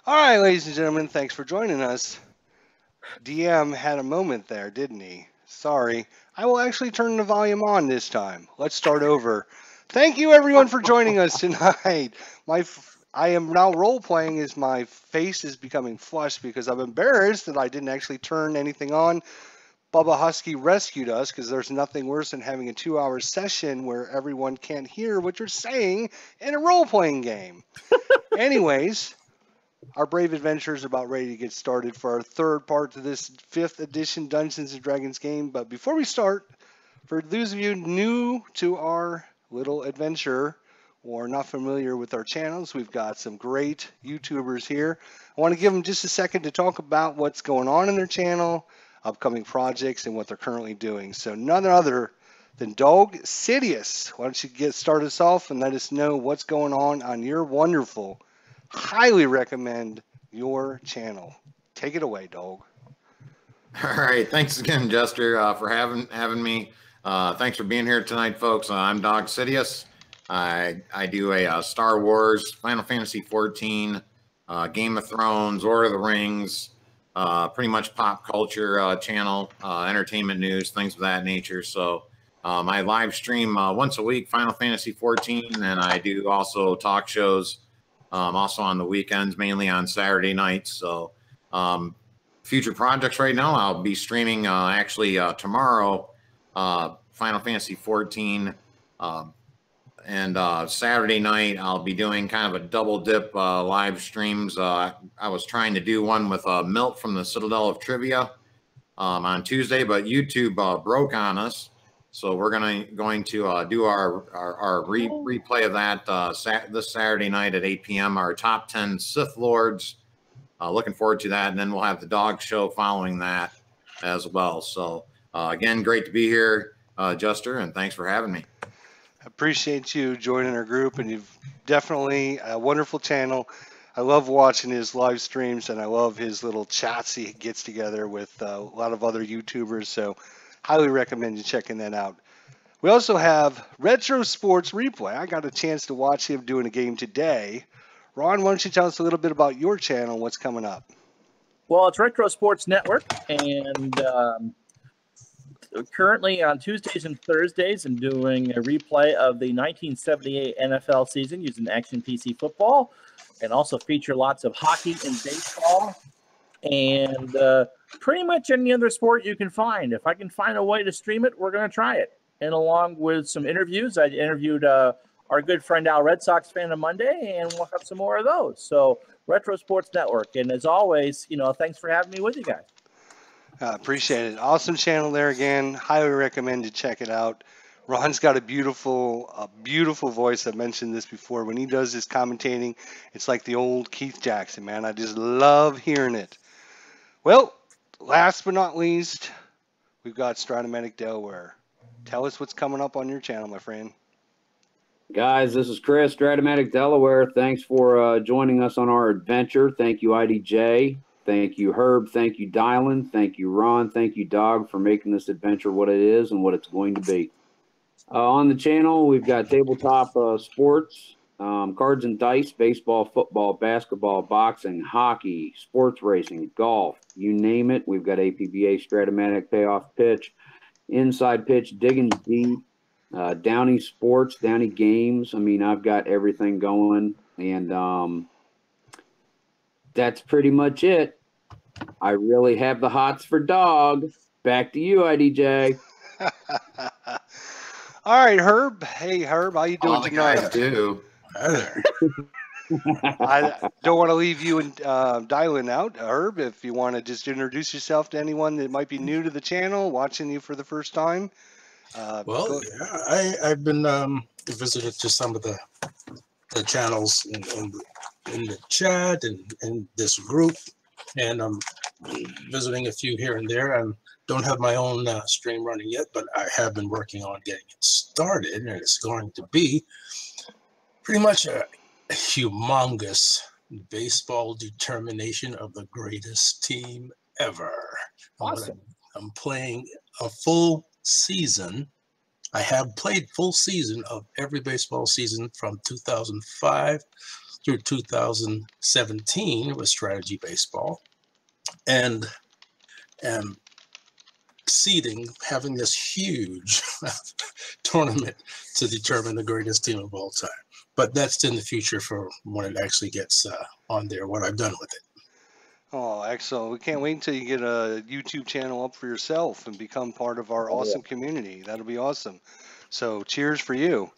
All right, ladies and gentlemen, thanks for joining us. DM had a moment there, didn't he? Sorry. I will actually turn the volume on this time. Let's start over. Thank you, everyone, for joining us tonight. I am now role playing as my face is becoming flushed because I'm embarrassed that I didn't actually turn anything on. Bubba Husky rescued us because there's nothing worse than having a 2-hour session where everyone can't hear what you're saying in a role playing game. Anyways, our brave adventurers are about ready to get started for our third part to this 5th edition Dungeons and Dragons game. But before we start, for those of you new to our little adventure or not familiar with our channels, we've got some great YouTubers here. I want to give them just a second to talk about what's going on in their channel, upcoming projects, and what they're currently doing. So none other than Dog Sidious. Why don't you start us off and let us know what's going on your wonderful, highly recommend your channel. Take it away, Dog. All right, thanks again, Jester, for having me. Thanks for being here tonight, folks. I'm Dog Sidious. I do a Star Wars, Final Fantasy 14, Game of Thrones, Lord of the Rings, pretty much pop culture channel, entertainment news, things of that nature. So I live stream once a week, Final Fantasy 14, and I do also talk shows, also on the weekends, mainly on Saturday nights. So future projects right now, I'll be streaming actually tomorrow, Final Fantasy 14, and Saturday night I'll be doing kind of a double dip live streams. I was trying to do one with Milt from the Citadel of Trivia on Tuesday, but YouTube broke on us, so we're going to do our replay of that this Saturday night at 8 p.m. Our top 10 Sith Lords. Looking forward to that, and then we'll have the dog show following that as well. So again, great to be here, Jester, and thanks for having me. Appreciate you joining our group, and you've definitely a wonderful channel. I love watching his live streams, and I love his little chats he gets together with a lot of other YouTubers, so highly recommend you checking that out. We also have Retro Sports Replay. I got a chance to watch him doing a game today. Ron, why don't you tell us a little bit about your channel, what's coming up? Well, it's Retro Sports Network, and currently on Tuesdays and Thursdays, I'm doing a replay of the 1978 NFL season using Action PC Football, and also feature lots of hockey and baseball, and pretty much any other sport you can find. If I can find a way to stream it, we're going to try it. And along with some interviews, I interviewed our good friend Al, Red Sox fan, on Monday, and we'll have some more of those. So Retro Sports Network. And as always, thanks for having me with you guys. Appreciate it. Awesome channel there again. Highly recommend you check it out. Ron's got a beautiful voice. I mentioned this before. When he does his commentating, it's like the old Keith Jackson, man. I just love hearing it. Well, last but not least, we've got Stratomatic Delaware. Tell us what's coming up on your channel, my friend. Guys, this is Chris, Stratomatic Delaware. Thanks for joining us on our adventure. Thank you, IDJ. Thank you, Herb. Thank you, Dylan. Thank you, Ron. Thank you, Dog, for making this adventure what it is and what it's going to be. On the channel, we've got tabletop sports, cards and dice, baseball, football, basketball, boxing, hockey, sports racing, golf, you name it. We've got APBA, Stratomatic, Payoff Pitch, Inside Pitch, Digging Deep, Downey Sports, Downey Games. I mean, I've got everything going, and that's pretty much it. I really have the hots for Dog. Back to you, IDJ. All right, Herb. Hey, Herb, how you doing tonight? I do. I don't want to leave you and Dylan out. Herb, if you want to just introduce yourself to anyone that might be new to the channel, watching you for the first time. I've been visited to some of the channels in the chat and in this group, and I'm visiting a few here and there. I don't have my own stream running yet, but I have been working on getting it started, and it's going to be pretty much a humongous baseball determination of the greatest team ever. Awesome. I'm playing a full season. I have played full season of every baseball season from 2005 through 2017 with strategy baseball, and seeding, having this huge tournament to determine the greatest team of all time. But that's in the future for when it actually gets on there, what I've done with it. Oh, excellent. We can't wait until you get a YouTube channel up for yourself and become part of our awesome community. That'll be awesome. So cheers for you.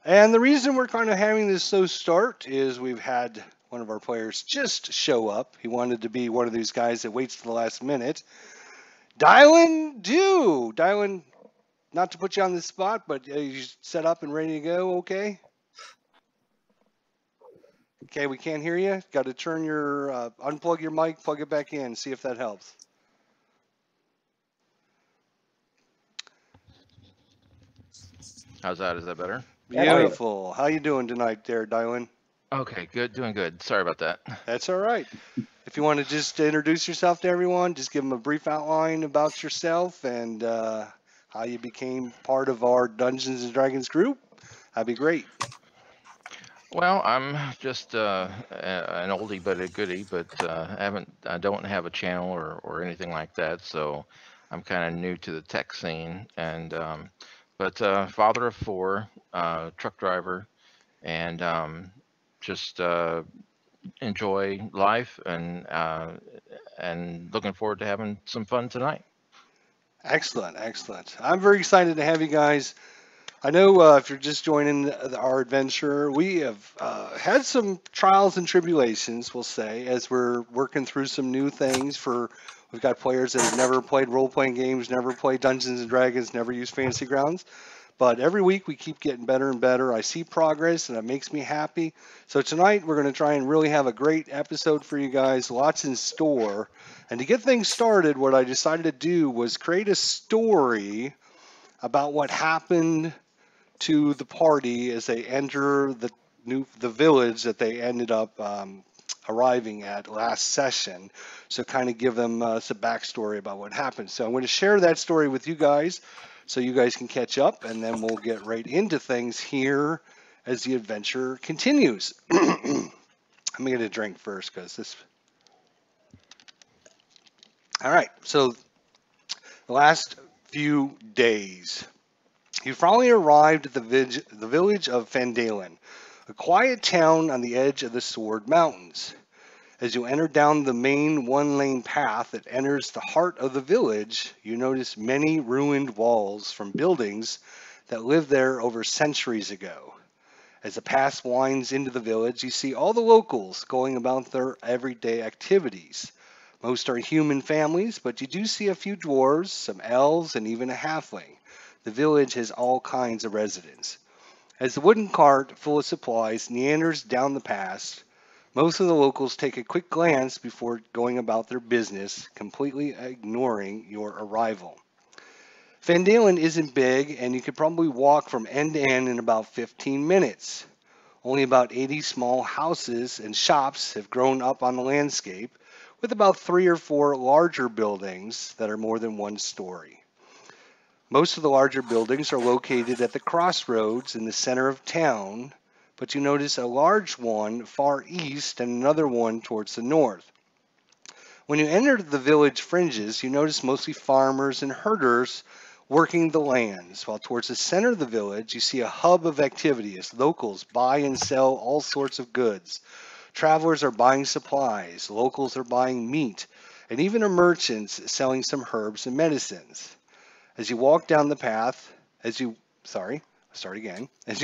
And the reason we're kind of having this slow start is we've had one of our players just show up. He wanted to be one of these guys that waits to the last minute. Dylan, not to put you on the spot, but you set up and ready to go, okay? Okay, we can't hear you. Got to turn your, unplug your mic, plug it back in, see if that helps. How's that? Is that better? Beautiful. How you doing tonight there, Dylan? Okay, good. Doing good. Sorry about that. That's all right. If you want to just introduce yourself to everyone, just give them a brief outline about yourself and how you became part of our Dungeons and Dragons group, that'd be great. Well, I'm just an oldie but a goodie, but I don't have a channel or anything like that, so I'm kind of new to the tech scene. And but father of 4, truck driver, and just enjoy life and looking forward to having some fun tonight. Excellent, excellent. I'm very excited to have you guys. I know if you're just joining our adventure, we have had some trials and tribulations, we'll say, as we're working through some new things. We've got players that have never played role-playing games, never played Dungeons and Dragons, never used Fantasy Grounds. But every week we keep getting better and better. I see progress, and it makes me happy. So tonight we're going to try and really have a great episode for you guys, lots in store. And to get things started, what I decided to do was create a story about what happened to the party as they enter the village that they ended up arriving at last session. So kind of give them some backstory about what happened. So I'm going to share that story with you guys so you guys can catch up, and then we'll get right into things here as the adventure continues. I'm going to get a drink first because this... All right, so the last few days, you finally arrived at the village of Phandelver, a quiet town on the edge of the Sword Mountains. As you enter down the main one-lane path that enters the heart of the village, you notice many ruined walls from buildings that lived there over centuries ago. As the path winds into the village, you see all the locals going about their everyday activities. Most are human families, but you do see a few dwarves, some elves, and even a halfling. The village has all kinds of residents. As the wooden cart full of supplies meanders down the path, most of the locals take a quick glance before going about their business, completely ignoring your arrival. Phandelver isn't big, and you could probably walk from end to end in about 15 minutes. Only about 80 small houses and shops have grown up on the landscape, with about 3 or 4 larger buildings that are more than one story. Most of the larger buildings are located at the crossroads in the center of town, but you notice a large one far east and another one towards the north. When you enter the village fringes, you notice mostly farmers and herders working the lands, while towards the center of the village, you see a hub of activity as locals buy and sell all sorts of goods. Travelers are buying supplies, locals are buying meat, and even a merchant selling some herbs and medicines. As you walk down the path, As you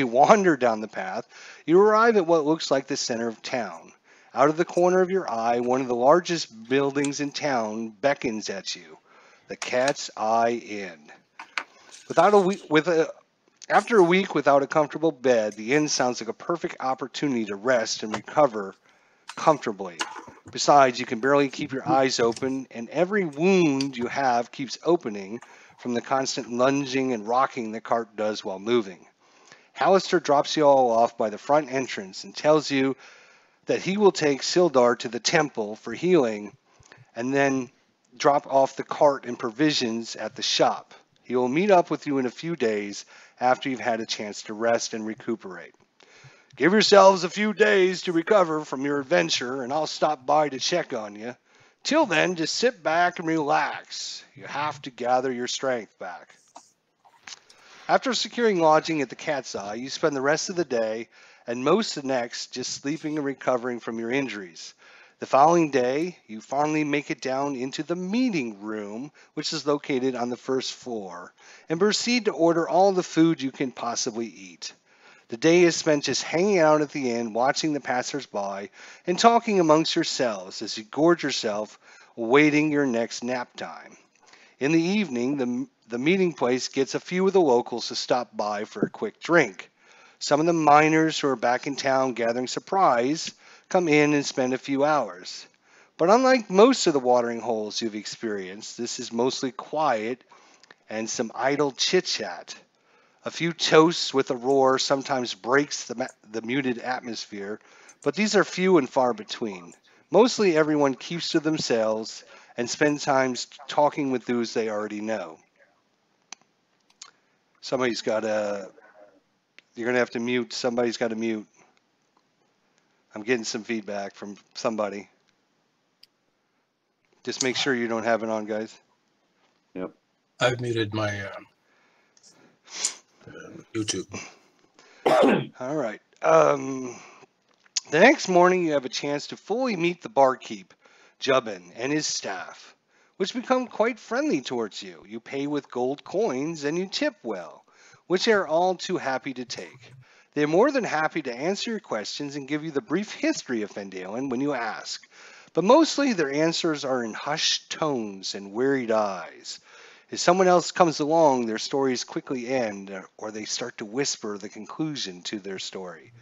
wander down the path, you arrive at what looks like the center of town. Out of the corner of your eye, one of the largest buildings in town beckons at you, the Cat's Eye Inn. After a week without a comfortable bed, the inn sounds like a perfect opportunity to rest and recover comfortably. Besides, you can barely keep your eyes open, and every wound you have keeps opening from the constant lunging and rocking the cart does while moving. Hallister drops you all off by the front entrance and tells you that he will take Sildar to the temple for healing and then drop off the cart and provisions at the shop. He will meet up with you in a few days after you've had a chance to rest and recuperate. Give yourselves a few days to recover from your adventure, and I'll stop by to check on you. Till then, just sit back and relax. You have to gather your strength back. After securing lodging at the Cat's Eye, you spend the rest of the day and most of the next just sleeping and recovering from your injuries. The following day, you finally make it down into the meeting room, which is located on the first floor, and proceed to order all the food you can possibly eat. The day is spent just hanging out at the inn, watching the passers-by, and talking amongst yourselves as you gorge yourself, awaiting your next nap time. In the evening, the meeting place gets a few of the locals to stop by for a quick drink. Some of the miners who are back in town gathering supplies come in and spend a few hours. But unlike most of the watering holes you've experienced, this is mostly quiet and some idle chit-chat. A few toasts with a roar sometimes breaks the muted atmosphere, but these are few and far between. Mostly everyone keeps to themselves and spends time talking with those they already know. Somebody's got to, you're going to have to mute. Somebody's got to mute. I'm getting some feedback from somebody. Just make sure you don't have it on, guys. Yep. I've muted my YouTube. All right. The next morning, you have a chance to fully meet the barkeep, Jubbin, and his staff, which become quite friendly towards you. You pay with gold coins and you tip well, which they are all too happy to take. They are more than happy to answer your questions and give you the brief history of Phandelver when you ask, but mostly their answers are in hushed tones and wearied eyes. If someone else comes along, their stories quickly end, or they start to whisper the conclusion to their story.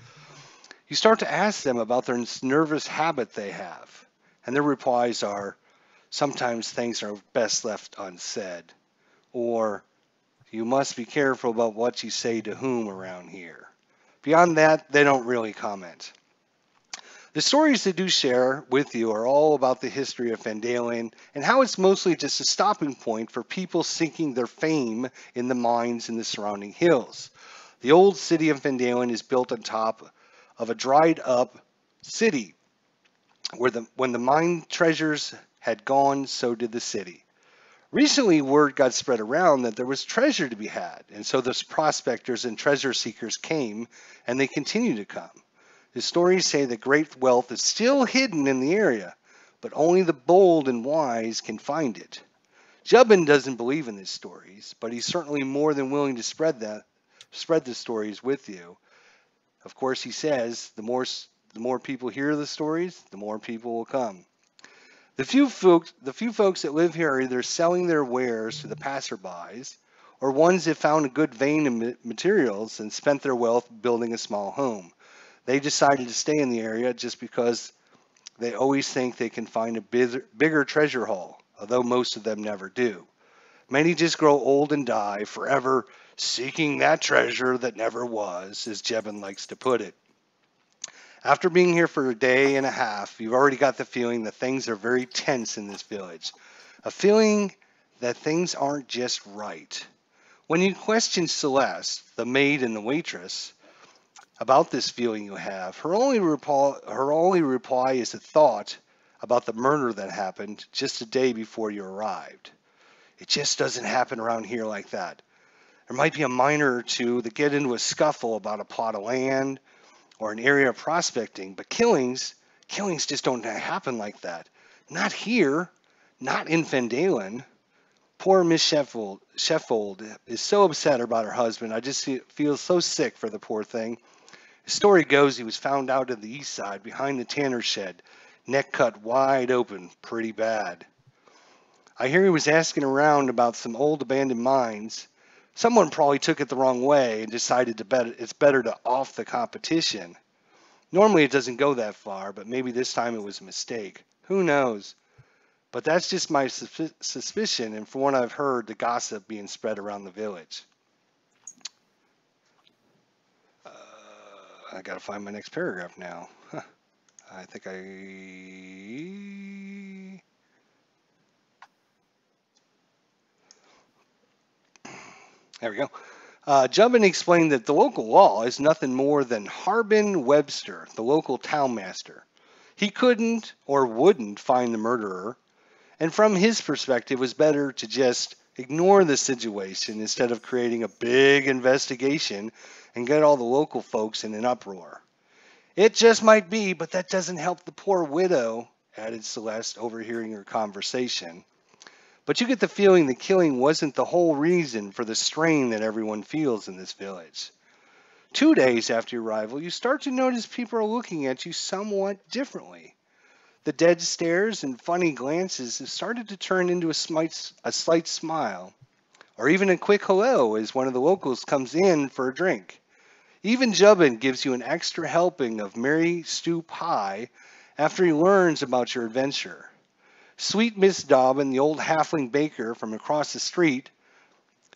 You start to ask them about their nervous habit they have, and their replies are, sometimes things are best left unsaid, or you must be careful about what you say to whom around here. Beyond that, they don't really comment. The stories they do share with you are all about the history of Phandelver and how it's mostly just a stopping point for people seeking their fame in the mines in the surrounding hills. The old city of Phandelver is built on top of a dried up city where when the mine treasures had gone, so did the city. Recently, word got spread around that there was treasure to be had, and so those prospectors and treasure seekers came, and they continue to come. The stories say that great wealth is still hidden in the area, but only the bold and wise can find it. Jubbin doesn't believe in these stories, but he's certainly more than willing to spread the stories with you. Of course, he says the more people hear the stories, the more people will come. The few folks that live here are either selling their wares to the passerbys, or ones that found a good vein of materials and spent their wealth building a small home. They decided to stay in the area just because they always think they can find a bigger treasure haul, although most of them never do. Many just grow old and die, forever seeking that treasure that never was, as Jebin likes to put it. After being here for a day and a half, you've already got the feeling that things are very tense in this village. A feeling that things aren't just right. When you question Celeste, the maid and the waitress, about this feeling you have, her only reply is a thought about the murder that happened just a day before you arrived. It just doesn't happen around here like that. There might be a miner or two that get into a scuffle about a plot of land or an area of prospecting, but killings just don't happen like that. Not here, not in Phandelver. Poor Miss Sheffold is so upset about her husband. I just feel so sick for the poor thing. The story goes he was found out on the east side behind the tanner's shed, neck cut wide open, pretty bad. I hear he was asking around about some old abandoned mines. Someone probably took it the wrong way and decided it's better to off the competition. Normally it doesn't go that far, but maybe this time it was a mistake. Who knows? But that's just my suspicion, and from what I've heard, the gossip being spread around the village. I gotta find my next paragraph now. I think there we go. Jubbin explained that the local law is nothing more than Harbin Webster, the local townmaster. He couldn't or wouldn't find the murderer, and from his perspective, it was better to just ignore the situation instead of creating a big investigation and get all the local folks in an uproar. It just might be, but that doesn't help the poor widow, added Celeste, overhearing her conversation. But you get the feeling the killing wasn't the whole reason for the strain that everyone feels in this village. 2 days after your arrival, you start to notice people are looking at you somewhat differently. The dead stares and funny glances have started to turn into a slight smile, or even a quick hello as one of the locals comes in for a drink. Even Jubbin gives you an extra helping of Mary stew pie after he learns about your adventure. Sweet Miss Dobbin, the old halfling baker from across the street,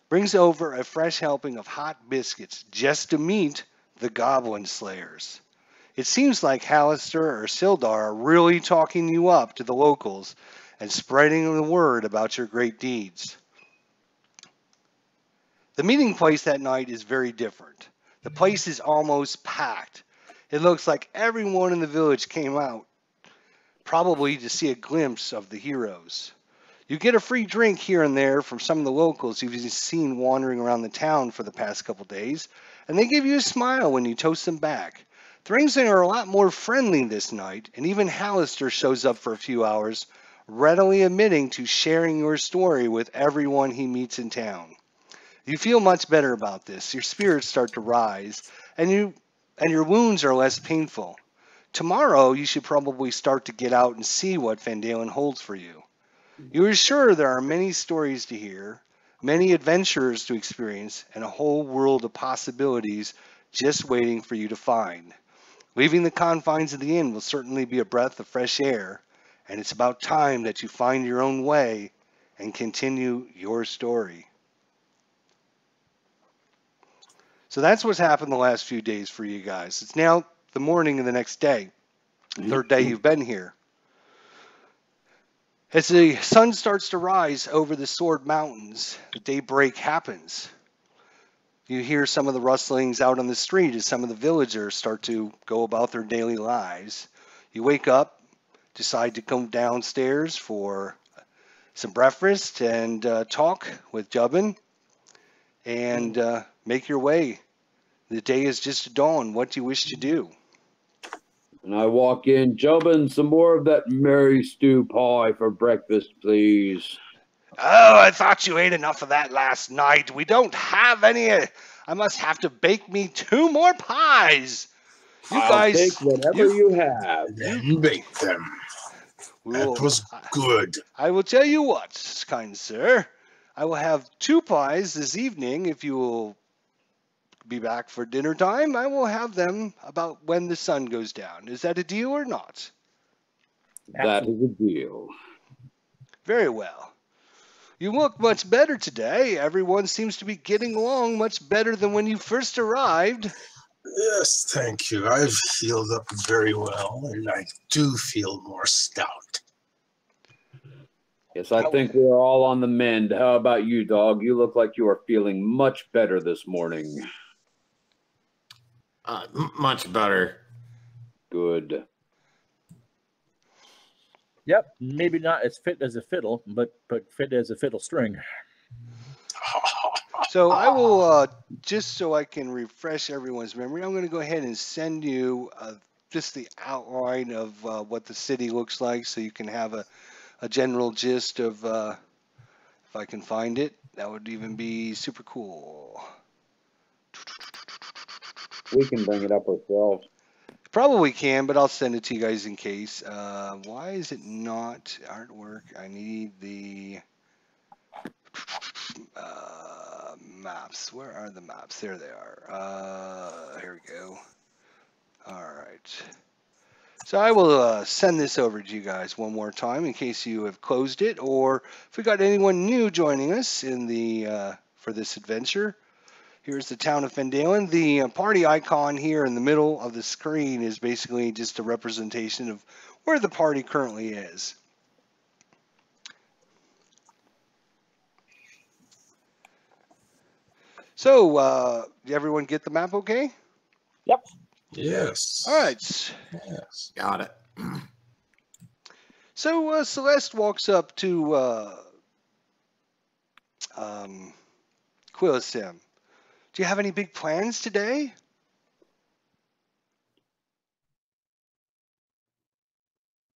brings over a fresh helping of hot biscuits just to meet the goblin slayers. It seems like Hallister or Sildar are really talking you up to the locals and spreading the word about your great deeds. The meeting place that night is very different. The place is almost packed. It looks like everyone in the village came out, probably to see a glimpse of the heroes. You get a free drink here and there from some of the locals you've seen wandering around the town for the past couple days, and they give you a smile when you toast them back. Things are a lot more friendly this night, and even Hallister shows up for a few hours, readily admitting to sharing your story with everyone he meets in town. You feel much better about this. Your spirits start to rise, and your wounds are less painful. Tomorrow, you should probably start to get out and see what Phandelver holds for you. You are sure there are many stories to hear, many adventures to experience, and a whole world of possibilities just waiting for you to find. Leaving the confines of the inn will certainly be a breath of fresh air, and it's about time that you find your own way and continue your story. So that's what's happened the last few days for you guys. It's now the morning of the next day, third day you've been here. As the sun starts to rise over the Sword Mountains, the daybreak happens. You hear some of the rustlings out on the street as some of the villagers start to go about their daily lives. You wake up, decide to come downstairs for some breakfast and talk with Jubbin, and make your way. The day is just dawn. What do you wish to do? And I walk in, Jubbin, some more of that Mary stew pie for breakfast, please. Oh, I thought you ate enough of that last night. We don't have any. I must have to bake me 2 more pies. I'll take whatever you have. Then bake them. That was good. I will tell you what, kind sir. I will have 2 pies this evening. If you will be back for dinner time, I will have them about when the sun goes down. Is that a deal or not? That is a deal. Very well. You look much better today. Everyone seems to be getting along much better than when you first arrived. Yes, thank you. I've healed up very well, and I do feel more stout. Yes, I think we're all on the mend. How about you, dog? You look like you are feeling much better this morning. Much better. Good. Yep, maybe not as fit as a fiddle, but fit as a fiddle string. So I will, just so I can refresh everyone's memory, I'm going to go ahead and send you just the outline of what the city looks like so you can have a general gist of, if I can find it, that would even be super cool. We can bring it up ourselves. Probably can, but I'll send it to you guys in case. Why is it not artwork? I need the maps. Where are the maps? There they are. Here we go. All right. So I will send this over to you guys one more time in case you have closed it, or if we got anyone new joining us in the for this adventure. Here's the town of Phandelver. The party icon here in the middle of the screen is basically just a representation of where the party currently is. So, did everyone get the map okay? Yep. Yes. All right. Yes. Got it. So, Celeste walks up to Quillisim. Do you have any big plans today?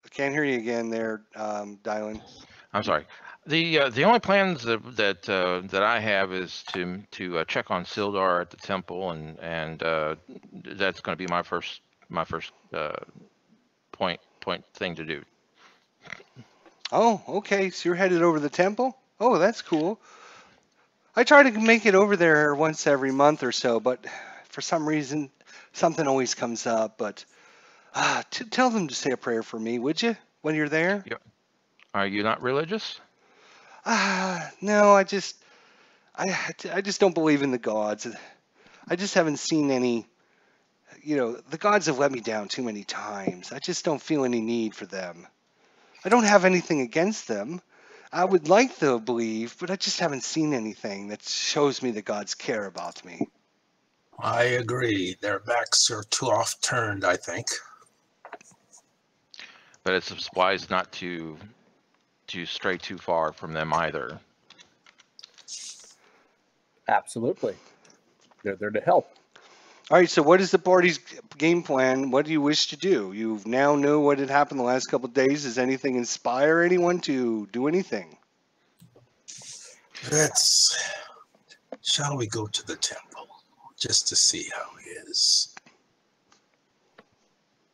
I can't hear you again there, Dylan. I'm sorry. The only plans that I have is to check on Sildar at the temple, and that's going to be my first point thing to do. Oh, okay. So you're headed over to the temple? Oh, that's cool. I try to make it over there once every month or so, but for some reason, something always comes up. But tell them to say a prayer for me, would you, when you're there? Yeah. Are you not religious? No, I just don't believe in the gods. I just haven't seen any. The gods have let me down too many times. I just don't feel any need for them. I don't have anything against them. I would like to believe, but I just haven't seen anything that shows me the gods care about me. I agree. Their backs are too oft turned, I think. But it's wise not to stray too far from them either. Absolutely. They're there to help. All right, so what is the party's game plan? What do you wish to do? You now know what had happened the last couple of days. Does anything inspire anyone to do anything? Shall we go to the temple just to see how he is?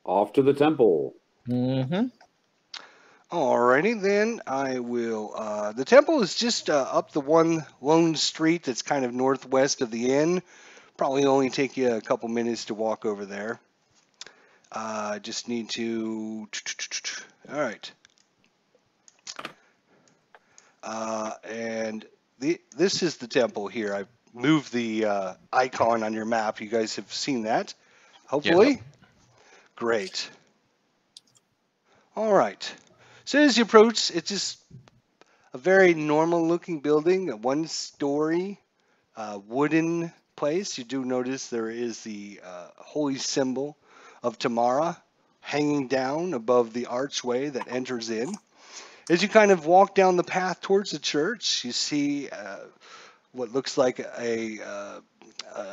Off to the temple. Mm-hmm. Alrighty, then I will. The temple is just up the one lone street that's kind of northwest of the inn. Probably only take you a couple minutes to walk over there. I just need to. All right. And this is the temple here. I moved the icon on your map. You guys have seen that, hopefully. Yep. Great. All right. So as you approach, it's just a very normal-looking building, a one-story wooden place. You do notice there is the holy symbol of Tamara hanging down above the archway that enters in. As you kind of walk down the path towards the church, you see what looks like a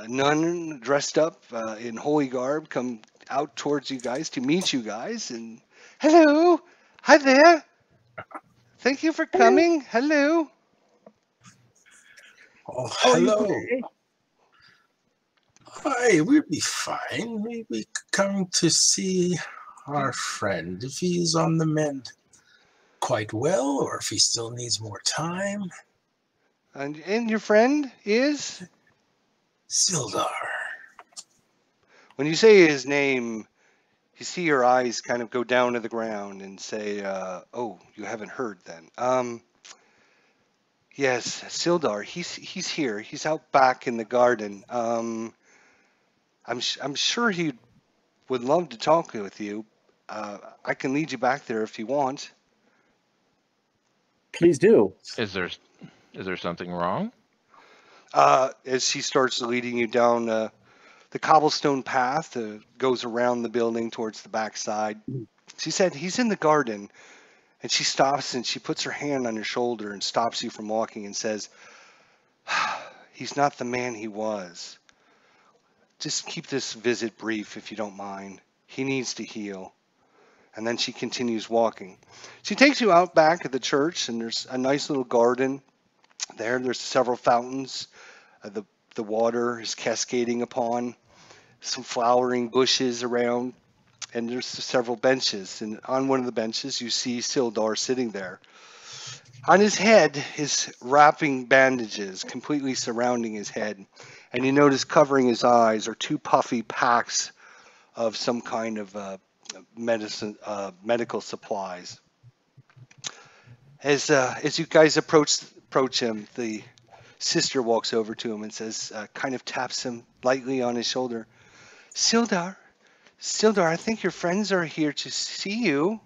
nun dressed up in holy garb come out towards you guys to meet you guys. And hello, hi there. Thank you for coming. Hello. Oh, How are you hello. today? Hi, we'll be fine. We come to see our friend, if he's on the mend quite well, or if he still needs more time. And your friend is? Sildar. When you say his name, you see your eyes kind of go down to the ground and say, oh, you haven't heard then. Yes, Sildar, he's here. He's out back in the garden. I'm sure he would love to talk with you. I can lead you back there if you want. Please do. Is there something wrong? As she starts leading you down the cobblestone path goes around the building towards the backside. She said, he's in the garden. And she stops and she puts her hand on your shoulder and stops you from walking and says, he's not the man he was. Just keep this visit brief if you don't mind. He needs to heal. And then she continues walking. She takes you out back at the church, and there's a nice little garden there. There's several fountains. The water is cascading upon some flowering bushes around. And there's several benches. And on one of the benches, you see Sildar sitting there. On his head is wrapping bandages completely surrounding his head. And you notice covering his eyes are two puffy packs of some kind of medical supplies. As you guys approach him, the sister walks over to him and says, kind of taps him lightly on his shoulder. Sildar, I think your friends are here to see you.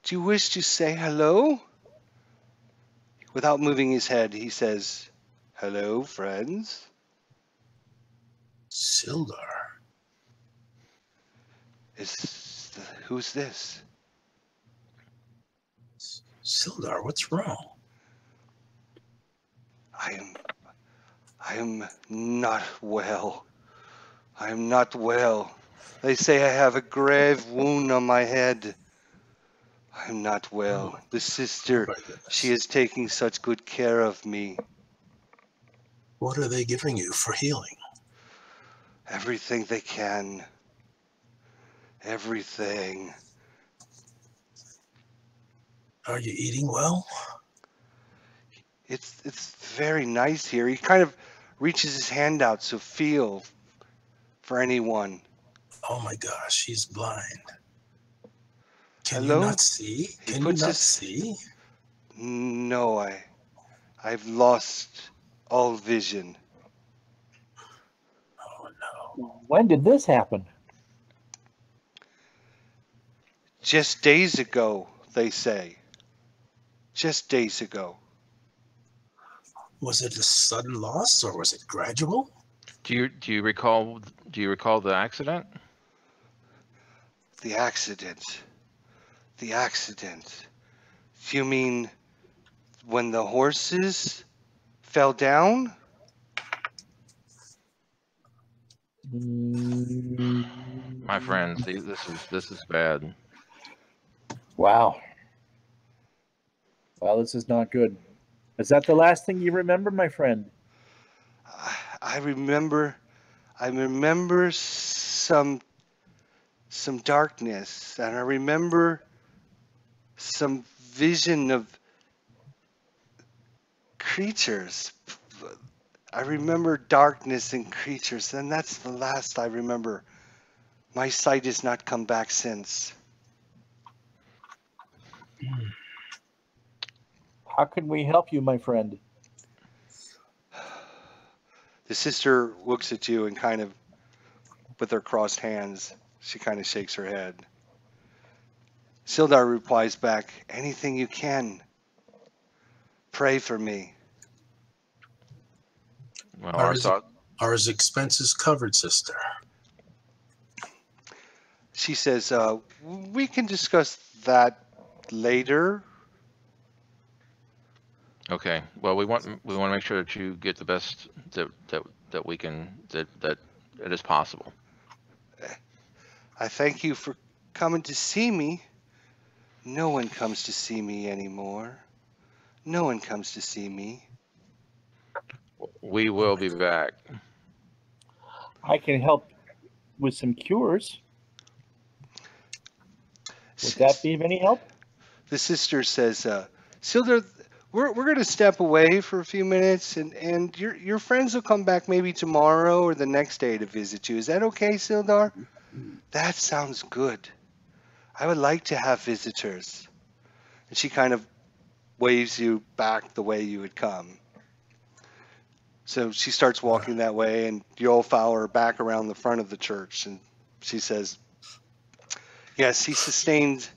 Do you wish to say hello? Without moving his head, he says, hello, friends. Sildar. Who's this? Sildar, what's wrong? I am not well. I am not well. They say I have a grave wound on my head. I am not well. Oh, The sister, my goodness. she is taking such good care of me. What are they giving you for healing? Everything they can. Everything. Are you eating well? It's very nice here. He kind of reaches his hand out to feel for anyone. Oh my gosh, he's blind. Can Hello? you not see? He Can you puts not his- see? No, I've lost all vision. Oh no. When did this happen? Just days ago, they say. Just days ago. Was it a sudden loss or was it gradual? Do you recall the accident? The accident. The accident. You mean when the horses fell down? My friends, this is bad. Wow. Well, this is not good. Is that the last thing you remember, my friend? I remember some darkness, and I remember some vision of creatures. I remember darkness and creatures, and that's the last I remember. My sight has not come back since. How can we help you, my friend? The sister looks at you and kind of, with her crossed hands, she kind of shakes her head. Sildar replies back, anything you can. Pray for me. Well, Are his expenses covered, sister? She says, we can discuss that later. okay. Well, we want to make sure that you get the best that we can that it is possible. I thank you for coming to see me. No one comes to see me anymore. No one comes to see me. We will be back. I can help with some cures. Would that be of any help? The sister says, Sildar, we're going to step away for a few minutes, and your friends will come back maybe tomorrow or the next day to visit you. Is that okay, Sildar? That sounds good. I would like to have visitors. And she kind of waves you back the way you had come. So she starts walking that way, and you all follow her back around the front of the church. And she says, yes, he sustained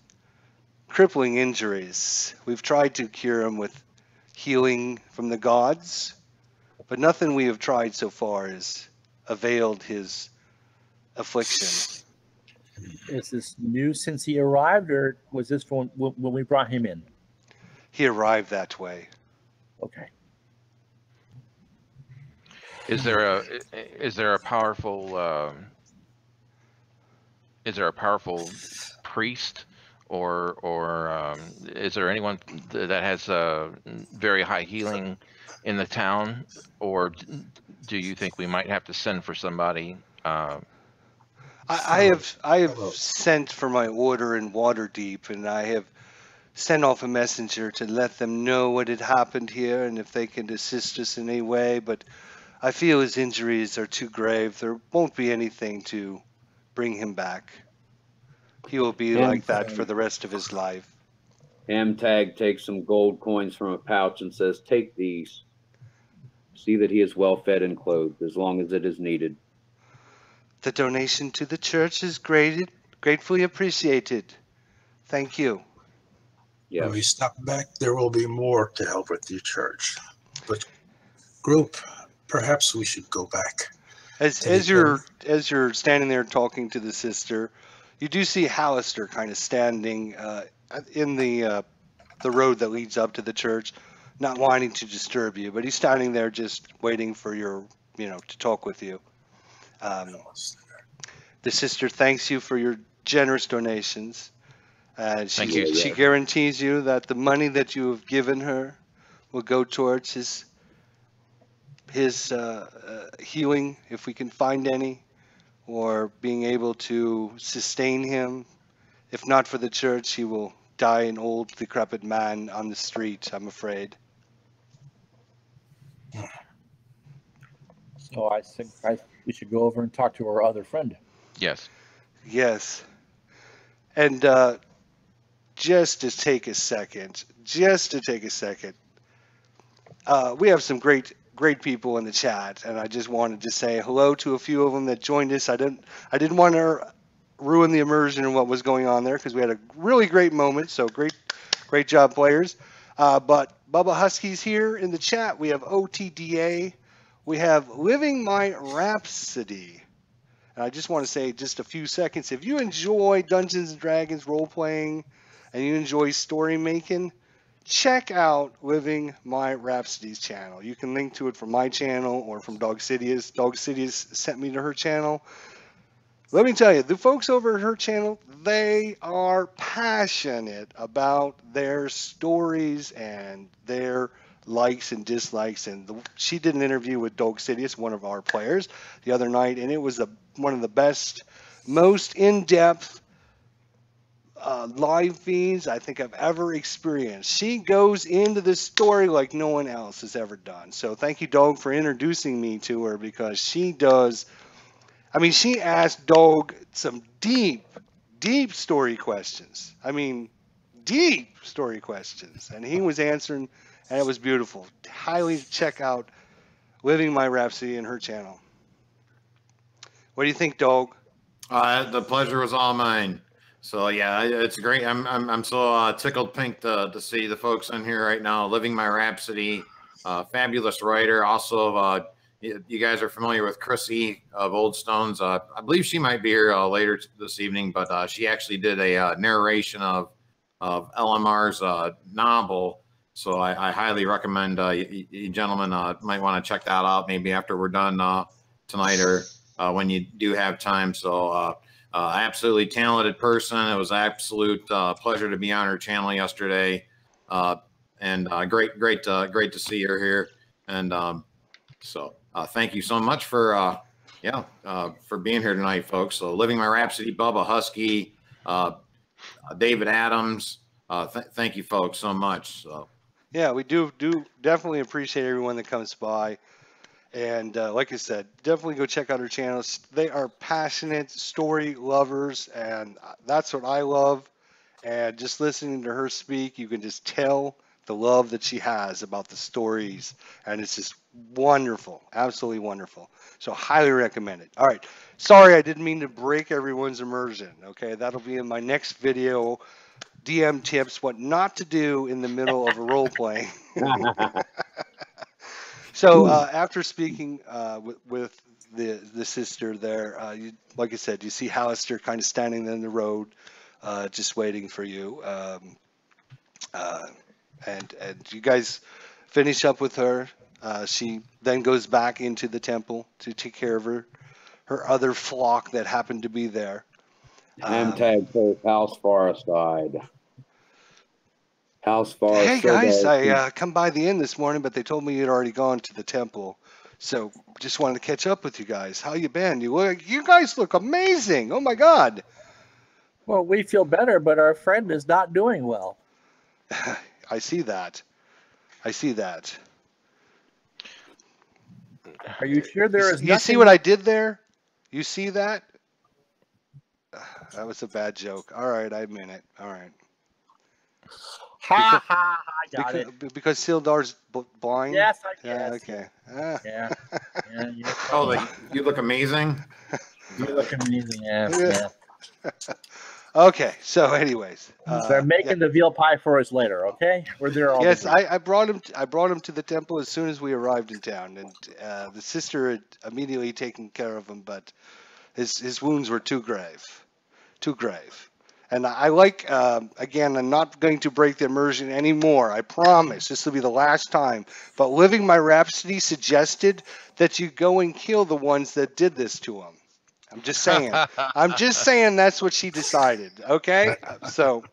crippling injuries. We've tried to cure him with healing from the gods, but nothing we have tried so far has availed his affliction. Is this new since he arrived, or was this when we brought him in? He arrived that way. Okay. Is there a powerful priest or is there anyone that has very high healing in the town, or do you think we might have to send for somebody? I have sent for my order in Waterdeep, and I have sent off a messenger to let them know what had happened here and if they can assist us in any way, but I feel his injuries are too grave. There won't be anything to bring him back. He will be like that for the rest of his life. Amtag takes some gold coins from a pouch and says, take these. See that he is well fed and clothed as long as it is needed. The donation to the church is gratefully appreciated. Thank you. Yes. When we stop back, there will be more to help with your church. But group, perhaps we should go back. As you're standing there talking to the sister, you do see Hallister kind of standing in the road that leads up to the church, not wanting to disturb you, but he's standing there just waiting for to talk with you. The sister thanks you for your generous donations. Thank you. She guarantees you that the money that you have given her will go towards his healing, if we can find any, or being able to sustain him. If not for the church, he will die an old, decrepit man on the street, I'm afraid. So I think we should go over and talk to our other friend. Yes. Yes. And just to take a second, we have some great people in the chat, and I just wanted to say hello to a few of them that joined us. I didn't want to ruin the immersion in what was going on there, because we had a really great moment. So great job, players. But Bubba Husky's here in the chat. We have OTDA. We have Living My Rhapsody. And I just want to say just a few seconds. If you enjoy Dungeons and Dragons role playing and you enjoy story making, check out Living My Rhapsody's channel. You can link to it from my channel or from Dog Sidious. Dog Sidious sent me to her channel. Let me tell you, the folks over at her channel, they are passionate about their stories and their likes and dislikes. And she did an interview with Dog Sidious, one of our players, the other night, and it was one of the best, most in-depth live feeds I think I've ever experienced. She goes into the story like no one else has ever done. So thank you, Dog, for introducing me to her, because she does. I mean, she asked Dog some deep story questions. I mean, deep story questions, and he was answering, and it was beautiful. Highly check out Living My Rhapsody in her channel. What do you think, Dog? The pleasure was all mine. So yeah, it's great. I'm so tickled pink to see the folks in here right now. Living My Rhapsody, fabulous writer. Also, you guys are familiar with Chrissy of Old Stones. I believe she might be here later this evening, but she actually did a narration of LMR's novel. So I highly recommend you gentlemen might want to check that out maybe after we're done tonight, or when you do have time. So absolutely talented person. It was absolute pleasure to be on her channel yesterday, and great to see her here. And so thank you so much for being here tonight, folks. So Living My Rhapsody, Bubba Husky, David Adams. Thank you, folks, so much. So. Yeah, we do definitely appreciate everyone that comes by. And like I said, definitely go check out her channels. They are passionate story lovers, and that's what I love. And just listening to her speak, you can just tell the love that she has about the stories. And it's just wonderful, absolutely wonderful. So highly recommend it. All right. Sorry, I didn't mean to break everyone's immersion. Okay, that'll be in my next video. DM tips, what not to do in the middle of a role playing. So after speaking with the sister there, like I said, you see Hallister kind of standing in the road, just waiting for you. And you guys finish up with her. She then goes back into the temple to take care of her other flock that happened to be there. Hamtag House Forest died. House Forest. Hey guys, I come by the inn this morning, but they told me you'd already gone to the temple. So just wanted to catch up with you guys. How you been? You guys look amazing. Oh my God. Well, we feel better, but our friend is not doing well. I see that. Are you sure there is nothing? You see what I did there? You see that? That was a bad joke. All right, I meant it. All right. Ha ha! I got it. Because Sildar's blind. Yes, I Yeah. guess. Okay. Yeah. Oh, you look amazing. You look amazing. Yeah. Okay, so anyways, They're making the veal pie for us later, okay? We're there all yes, the way. I brought him. I brought him to the temple as soon as we arrived in town, and the sister had immediately taken care of him, but his wounds were too grave, too grave. And I like, again, I'm not going to break the immersion anymore. I promise. This will be the last time. But Living My Rhapsody suggested that you go and kill the ones that did this to him. I'm just saying. I'm just saying that's what she decided. Okay? So,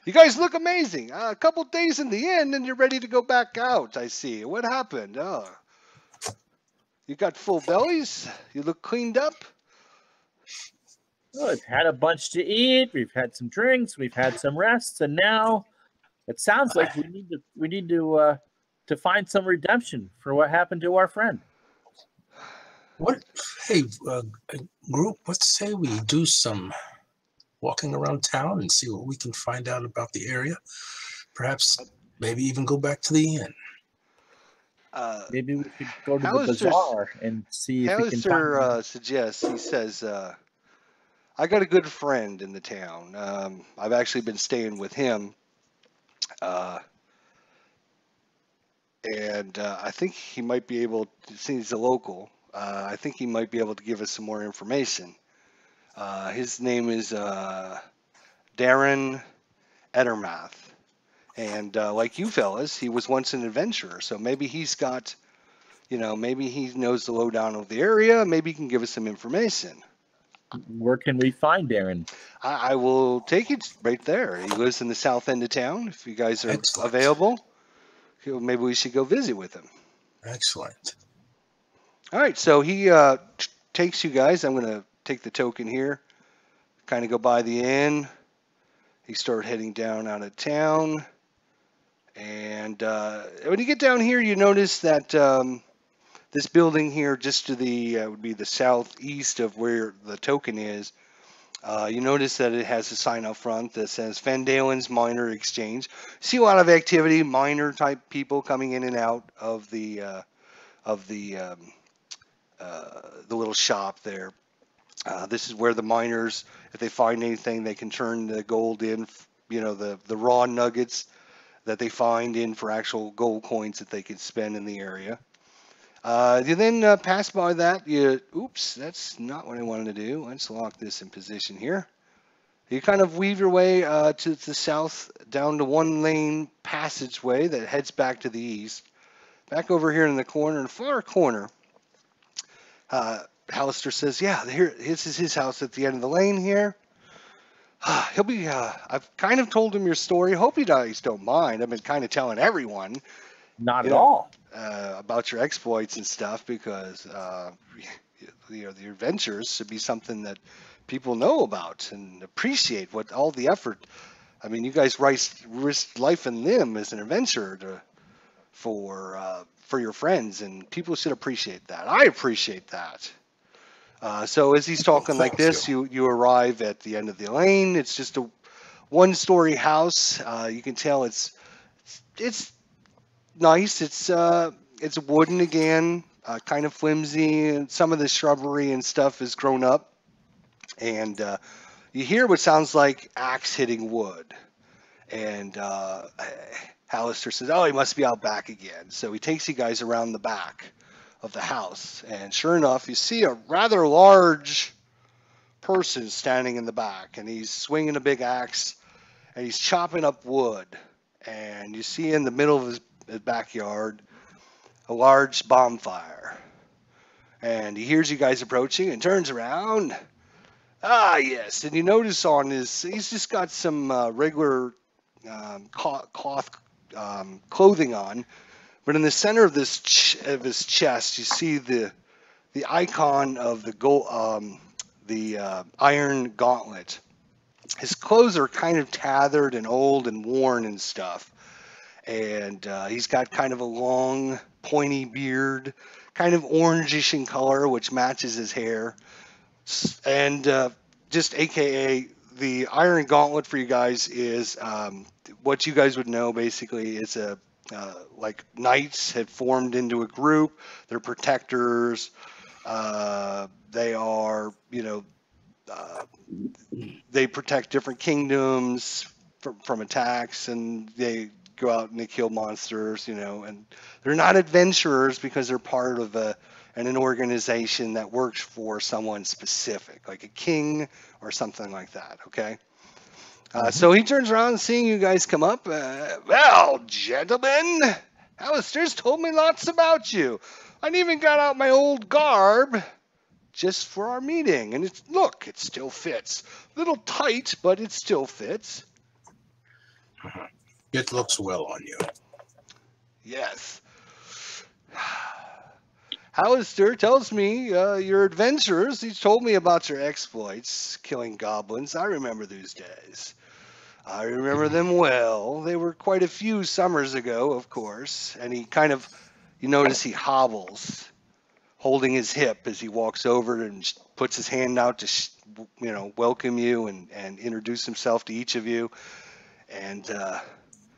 you guys look amazing. A couple days in the inn and you're ready to go back out, I see. What happened? Oh, you got full bellies? You look cleaned up? Well, we've had a bunch to eat. We've had some drinks. We've had some rests, and now it sounds like we need to find some redemption for what happened to our friend. What? Hey, group, let's say we do some walking around town and see what we can find out about the area. Perhaps, maybe even go back to the inn. Maybe we should go to the Hallister bazaar and see if we can find. suggests, he says, I got a good friend in the town. I've actually been staying with him. And I think he might be able, since he's a local, I think he might be able to give us some more information. His name is Darren Edermath. And like you fellas, he was once an adventurer. So maybe he's got, maybe he knows the lowdown of the area. Maybe he can give us some information. Where can we find Darren? I will take it right there. He lives in the south end of town. If you guys are Excellent. available, maybe we should go visit with him. Excellent. All right, so he takes you guys. I'm going to take the token here, kind of go by the inn. You start heading down out of town. And when you get down here, you notice that this building here, just to the would be the southeast of where the token is. You notice that it has a sign up front that says Phandelver's Miner Exchange. See a lot of activity, miner type people coming in and out of the little shop there. This is where the miners, if they find anything, they can turn the gold in, the raw nuggets that they find in for actual gold coins that they can spend in the area. You then pass by that. Oops, that's not what I wanted to do. Let's lock this in position here. You kind of weave your way to the south down to one lane passageway that heads back to the east. Back over here in the far corner, Hallister says, yeah, this is his house at the end of the lane here. He'll be, I've kind of told him your story. Hope you guys don't mind. I've been kind of telling everyone. Not at all. About your exploits and stuff, because the adventures should be something that people know about and appreciate. What all the effort. I mean, you guys risked life and limb as an adventurer for your friends, and people should appreciate that. I appreciate that. So as he's talking like this, you arrive at the end of the lane. It's just a one-story house. You can tell it's nice. It's wooden again, kind of flimsy, and some of the shrubbery and stuff has grown up. And you hear what sounds like axe hitting wood. And Hallister says, "Oh, he must be out back again." So he takes you guys around the back of the house, and sure enough, you see a rather large person standing in the back, and he's swinging a big axe, and he's chopping up wood. And you see in the middle of his backyard a large bonfire, and he hears you guys approaching and turns around. Ah, yes, and you notice he's just got some regular cloth clothing on, but in the center of his chest, you see the icon of the iron gauntlet. His clothes are kind of tattered and old and worn and stuff. And he's got kind of a long, pointy beard, kind of orangish in color, which matches his hair. And just AKA, the Iron Gauntlet for you guys is what you guys would know basically is like knights had formed into a group. They're protectors. They are, uh, they protect different kingdoms from attacks, and they go out and they kill monsters, and they're not adventurers because they're part of an organization that works for someone specific, like a king or something like that, okay? So he turns around and seeing you guys come up. Well, gentlemen, Alistair's told me lots about you. I even got out my old garb just for our meeting. And look, it still fits. A little tight, but it still fits. It looks well on you. Yes. Alistair tells me your adventures. He's told me about your exploits, killing goblins. I remember those days. I remember them well. They were quite a few summers ago, of course. And you notice he hobbles, holding his hip as he walks over and puts his hand out to, welcome you and introduce himself to each of you. And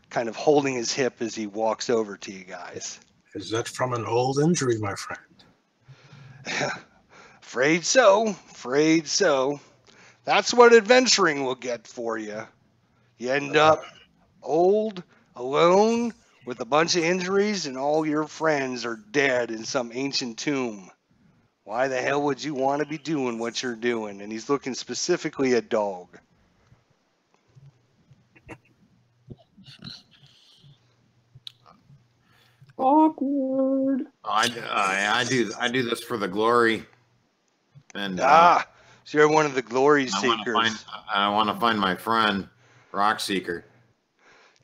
kind of holding his hip as he walks over to you guys. Is that from an old injury, my friend? Afraid so. Afraid so. That's what adventuring will get for you. You end up old, alone, with a bunch of injuries, and all your friends are dead in some ancient tomb. Why the hell would you want to be doing what you're doing? And he's looking specifically at Dog. Awkward. I do this for the glory. And So you're one of the glory I seekers. want to find my friend, Rock Seeker.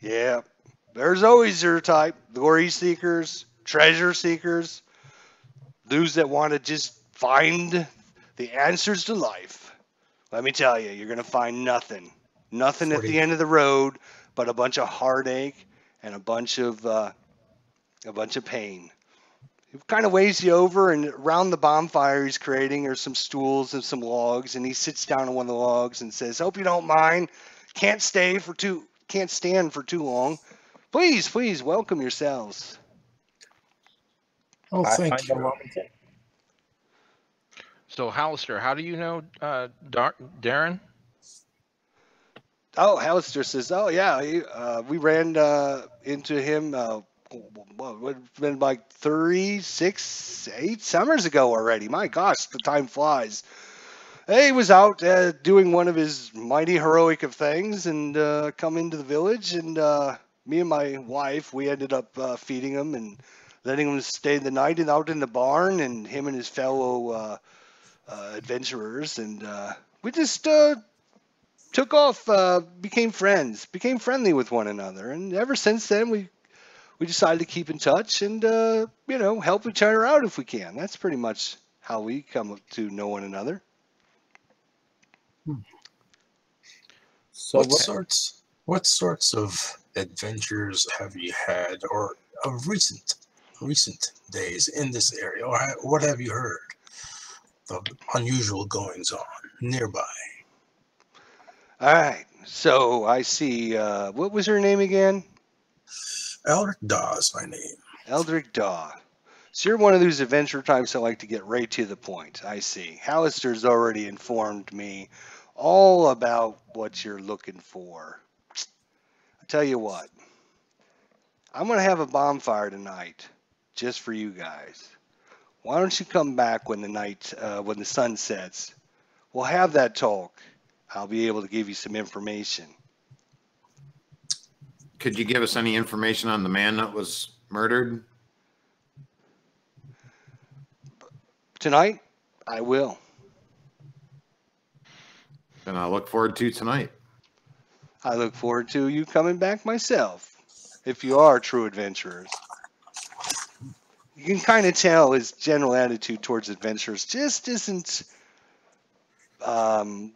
Yeah. There's always your type. Glory seekers, treasure seekers, those that want to just find the answers to life. Let me tell you, you're going to find nothing. Nothing at the end of the road but a bunch of heartache and a bunch of pain. He kind of waves you over, and around the bonfire he's creating are some stools and some logs, and he sits down on one of the logs and says, "Hope you don't mind. Can't stand for too long. Please welcome yourselves." Oh, thank find no you. Roman tip. So, Hallister, how do you know Darren? Oh, Alistair says, "Oh yeah, we ran into him. It's been like 8 summers ago already. My gosh, the time flies." He was out doing one of his mighty heroic of things, and come into the village, and me and my wife, we ended up feeding him and letting him stay the night and out in the barn, and him and his fellow adventurers, and we just took off, became friendly with one another, and ever since then we decided to keep in touch and help each other out if we can. That's pretty much how we come to know one another. So What sorts of adventures have you had, or of recent days in this area, or what have you heard of unusual goings on nearby? All right, so I see. What was her name again? Eldrick Daw is my name. Eldrick Daw. So you're one of those adventure types that like to get right to the point. I see. Hallister's already informed me all about what you're looking for. I tell you what, I'm going to have a bonfire tonight just for you guys. Why don't you come back when the sun sets? We'll have that talk. I'll be able to give you some information. Could you give us any information on the man that was murdered? Tonight, I will. Then I look forward to tonight. I look forward to you coming back myself, if you are true adventurers. You can kind of tell his general attitude towards adventurers just isn't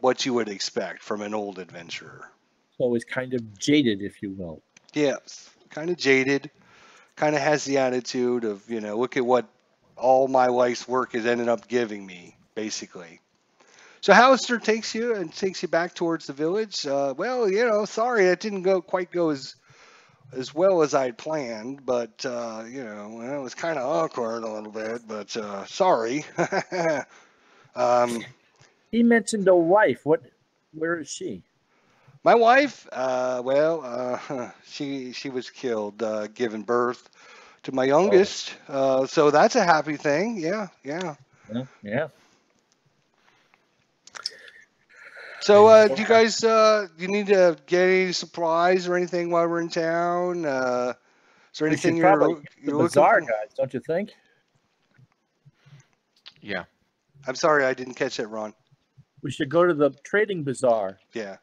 what you would expect from an old adventurer. So he's kind of jaded, if you will. Yes, kind of jaded, kind of has the attitude of, look at what all my life's work has ended up giving me, basically. So Hallister takes you back towards the village. Sorry, that didn't quite go as well as I'd planned, but it was kind of awkward a little bit, but sorry. He mentioned a wife. Where is she? My wife, she was killed giving birth to my youngest. So that's a happy thing. Yeah. Yeah. So do you guys you need to get any supplies or anything while we're in town? Is there We should anything probably you're the looking bazaar, for? guys, don't you think? Yeah. I'm sorry, I didn't catch that, Ron. We should go to the trading bazaar. Yeah.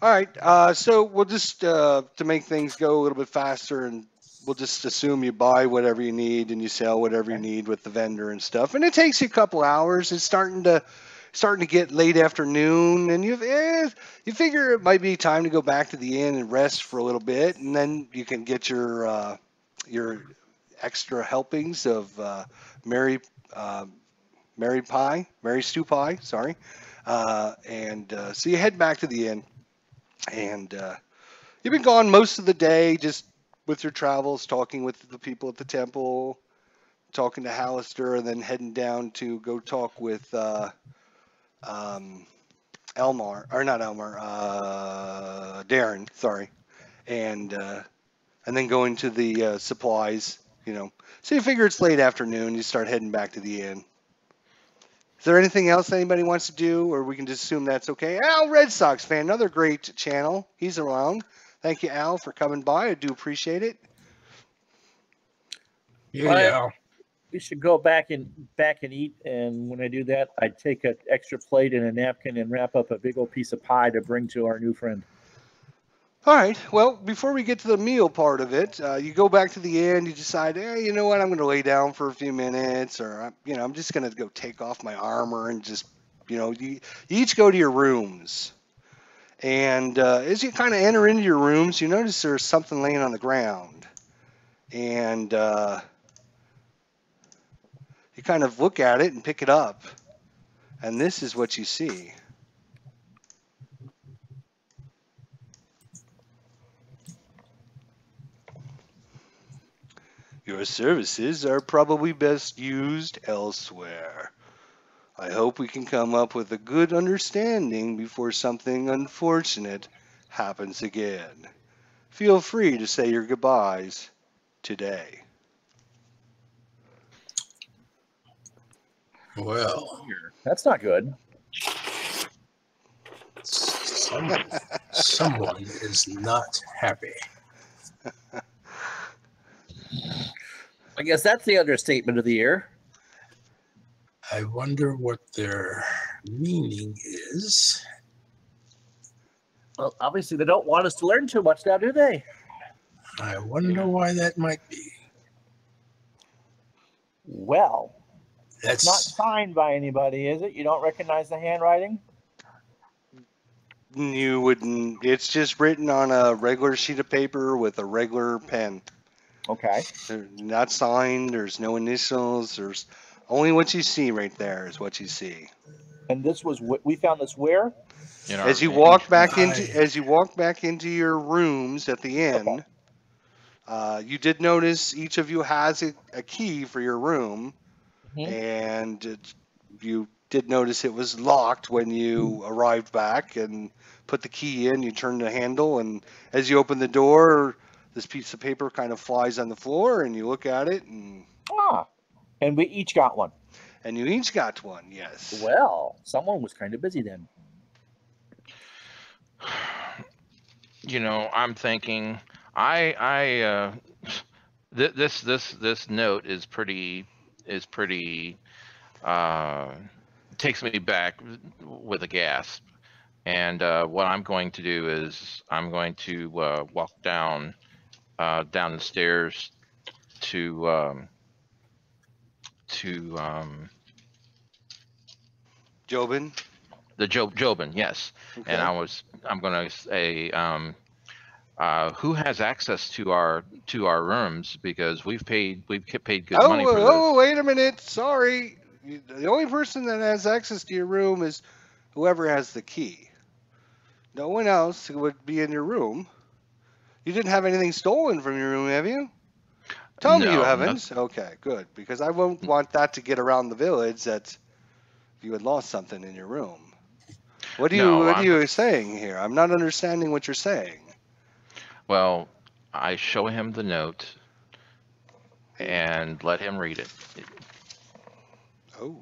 All right. So we'll just to make things go a little bit faster, and we'll just assume you buy whatever you need and you sell whatever you need with the vendor and stuff. And it takes you a couple hours. It's starting to get late afternoon, and you figure it might be time to go back to the inn and rest for a little bit, and then you can get your extra helpings of Mary stew pie. Sorry. And so you head back to the inn. And you've been gone most of the day just with your travels, talking with the people at the temple, talking to Hallister, and then heading down to go talk with Elmar, or not Elmar, Darren, sorry. And then going to the supplies, So you figure it's late afternoon, you start heading back to the inn. Is there anything else anybody wants to do, or we can just assume that's okay? Al, Red Sox fan, another great channel. He's around. Thank you, Al, for coming by. I do appreciate it. Yeah. We should go back and eat, and when I do that, I take an extra plate and a napkin and wrap up a big old piece of pie to bring to our new friend. All right. Well, before we get to the meal part of it, you go back to the inn. You decide, you know what? I'm going to lay down for a few minutes, or I'm just going to go take off my armor and just, you each go to your rooms. And as you kind of enter into your rooms, you notice there's something laying on the ground, and you kind of look at it and pick it up, and this is what you see. Your services are probably best used elsewhere. I hope we can come up with a good understanding before something unfortunate happens again. Feel free to say your goodbyes today. Well, That's not good. someone is not happy. I guess that's the understatement of the year. I wonder what their meaning is. Well, obviously they don't want us to learn too much now, do they? I wonder why that might be. Well, it's not That's signed by anybody, is it? You don't recognize the handwriting? You wouldn't. It's just written on a regular sheet of paper with a regular pen. Okay. They're not signed. There's no initials. There's only what you see right there is what you see. And this was we found this where? As you walk back into your rooms at the inn, you did notice each of you has a key for your room, and you did notice it was locked when you arrived back and put the key in. You turned the handle, and as you open the door, this piece of paper kind of flies on the floor, and you look at it, and we each got one. And you each got one, yes. Well, someone was kind of busy then. I'm thinking this note is pretty takes me back with a gasp. And what I'm going to do is I'm going to walk down the stairs to Jobin? The Jobin, yes. Okay. And I'm going to say, who has access to our rooms, because we've paid good money for this. Oh, wait a minute. Sorry. The only person that has access to your room is whoever has the key. No one else would be in your room. You didn't have anything stolen from your room, have you? Tell me you haven't. Okay, good. Because I won't want that to get around the village that, you had lost something in your room. What No, are you saying here? I'm not understanding what you're saying. well, I show him the note and let him read it. Oh.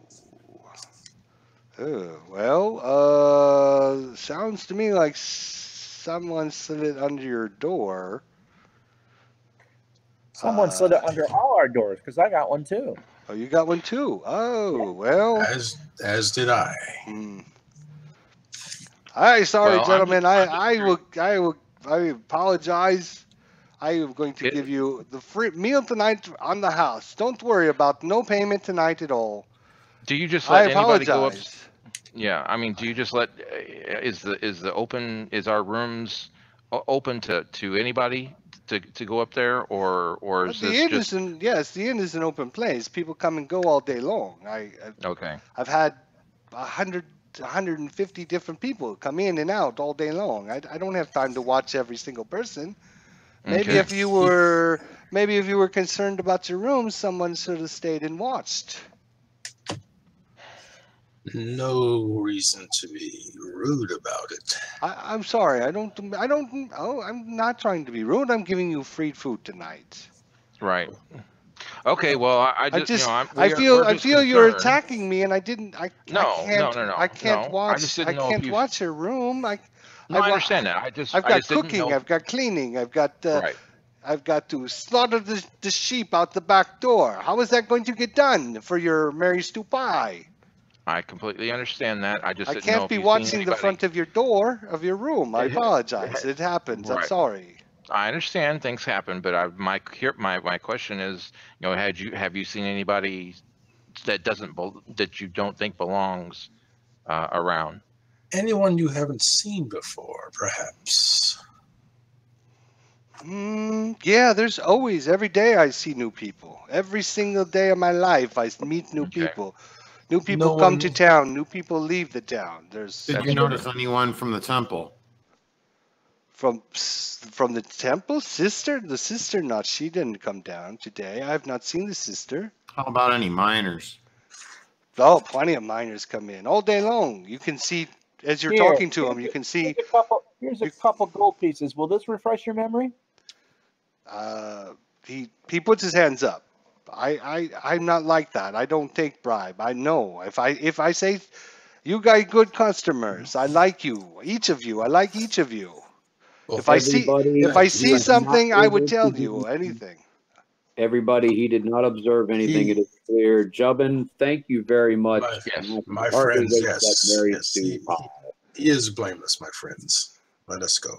Oh, well, sounds to me like someone slid it under your door. Someone slid it under all our doors because I got one too. Oh, you got one too. Oh, well. As did I. All right, sorry, Well, gentlemen. I apologize. I am going to give you the free meal tonight on the house. Don't worry about no payment tonight at all. Do you just I let anybody go up? apologize. Yeah, I mean, do you just let is our rooms open to anybody to go up there, or is The this inn just the inn is an open place. People come and go all day long. okay? I've had 150 different people come in and out all day long. I don't have time to watch every single person. Maybe Okay. if you were concerned about your room, someone should have stayed and watched. No reason to be rude about it. I'm sorry. I'm not trying to be rude. I'm giving you free food tonight. Right. Okay. Well, I just, I feel you're concerned. attacking me, and I can't watch. I just didn't know if you. Watch your room. I understand that. I've got cooking. I've got cleaning. I've got. Right. I've got to slaughter the sheep out the back door. How is that going to get done for your Mary Stew pie? I completely understand that. I just I didn't know can't if be you've watching seen the anybody. front of your door of your room. I apologize. It happens. I'm Right. sorry. I understand things happen, but my question is, have you seen anybody that you don't think belongs around? Anyone you haven't seen before, perhaps. Yeah, there's always, every day I see new people. Every single day of my life, I meet new people. New people come to town. New people leave the town. Did you notice anyone from the temple? From the temple? Sister? The sister, not. She didn't come down today. I have not seen the sister. How about any miners? Oh, plenty of miners come in all day long. You can see, as you're talking to them, you can see. Here's a couple gold pieces. Will this refresh your memory? He puts his hands up. I'm not like that. I don't take bribe. I know if I say you got good customers, I like you, each of you. I like each of you. Well, if I see something, I would tell you anything. Everybody, he did not observe anything. It is clear. Jubbin, thank you very much. My friends, yes. He is blameless, my friends. Let us go.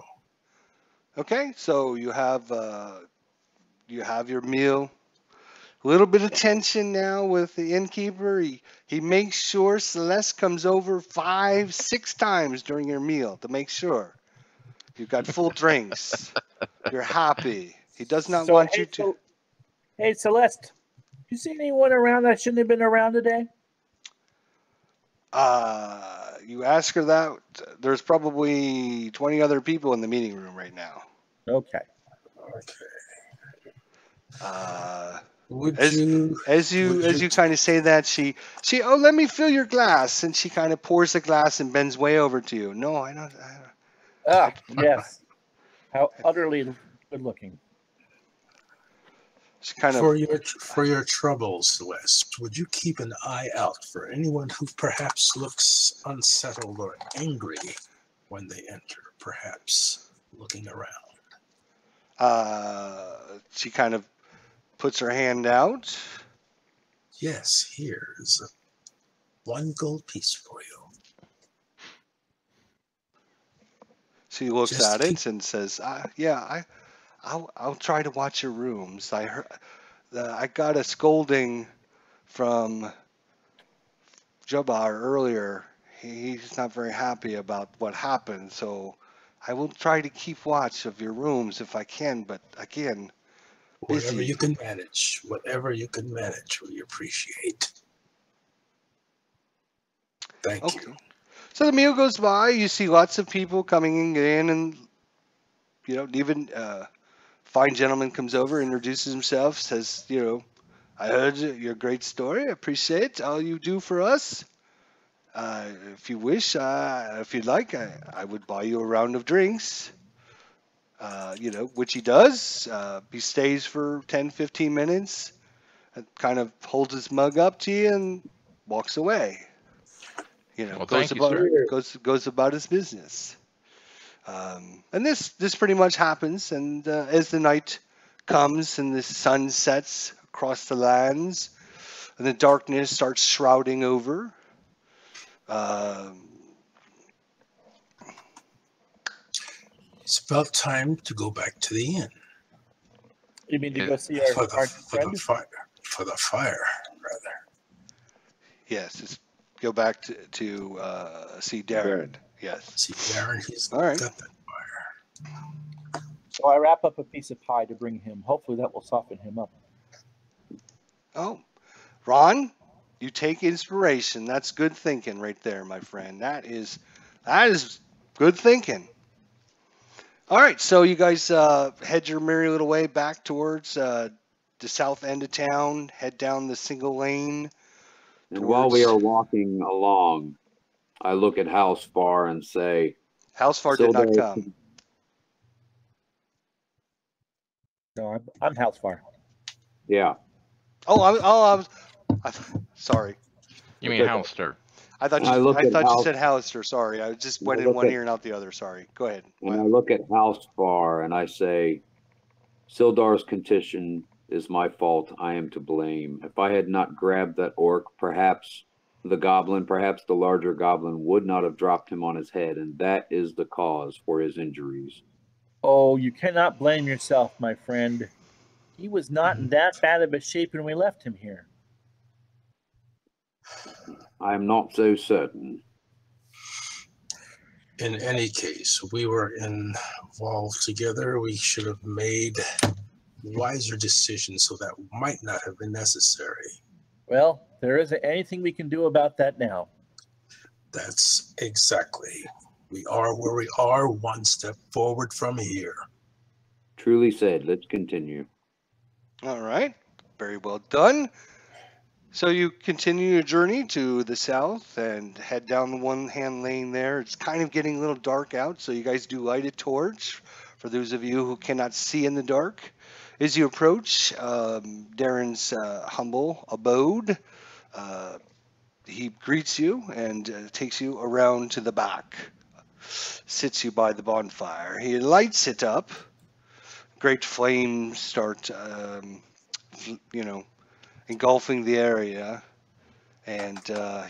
Okay, so you have your meal. A little bit of tension now with the innkeeper. He makes sure Celeste comes over 5-6 times during your meal to make sure you've got full drinks. You're happy. He does not want you to. Hey, Celeste, you see anyone around that shouldn't have been around today? You ask her that. There's probably 20 other people in the meeting room right now. Okay. As you kind of say that, she let me fill your glass, and she kind of pours the glass and bends way over to you. No, I don't. Yes. How utterly good looking. She kind of for your troubles, Celeste, would you keep an eye out for anyone who perhaps looks unsettled or angry when they enter, perhaps looking around? She kind of puts her hand out. Yes, here's 1 gold piece for you. She looks at it and says, I'll try to watch your rooms. I got a scolding from Jabbar earlier. He's not very happy about what happened, so I will try to keep watch of your rooms if I can, but again, busy. Whatever you can manage, we appreciate. Thank you. So the meal goes by. You see lots of people coming in, and even fine gentleman comes over, introduces himself, says, I heard your great story. I appreciate all you do for us. If you wish, if you'd like, I would buy you a round of drinks. Which he does. He stays for 10, 15 minutes, and kind of holds his mug up to you and walks away. Well, Goes thank you, about sir. goes about his business. And this pretty much happens. And as the night comes and the sun sets across the lands, and the darkness starts shrouding over. It's about time to go back to the inn You mean to Yeah. go see our, for the our for the fire rather. Yes, just go back to see Darren. Yes. See, Darren, he's All right. got that fire. So I wrap up a piece of pie to bring him. Hopefully that will soften him up. Oh, Ron, you take inspiration. That's good thinking right there, my friend. That is good thinking. All right, so you guys head your merry little way back towards the south end of town. Head down the single lane. And while we towards- are walking along, I look at House Far and say, Housefar did not Sildar, come. No, I'm house far. yeah, Sorry. You mean Halster? I thought I you look at House- said Hallister. Sorry, I just went I in look one at- ear and out the other. Sorry. Go ahead. and I look at House Far and I say, Sildar's condition is my fault. I am to blame. If I had not grabbed that orc, perhaps the larger goblin would not have dropped him on his head, and that is the cause for his injuries. Oh, you cannot blame yourself, my friend. He was not in that bad of a shape when we left him here. I am not so certain. In any case, we were involved together. We should have made wiser decisions, so that might not have been necessary. Well, there isn't anything we can do about that now. That's exactly. We are where we are, one step forward from here. Truly said. Let's continue. All right. Very well done. So you continue your journey to the south and head down the one-hand lane there. It's kind of getting a little dark out, so you guys do light a torch for those of you who cannot see in the dark. As you approach Darren's humble abode, he greets you and takes you around to the back, sits you by the bonfire. He lights it up. Great flames start, engulfing the area, and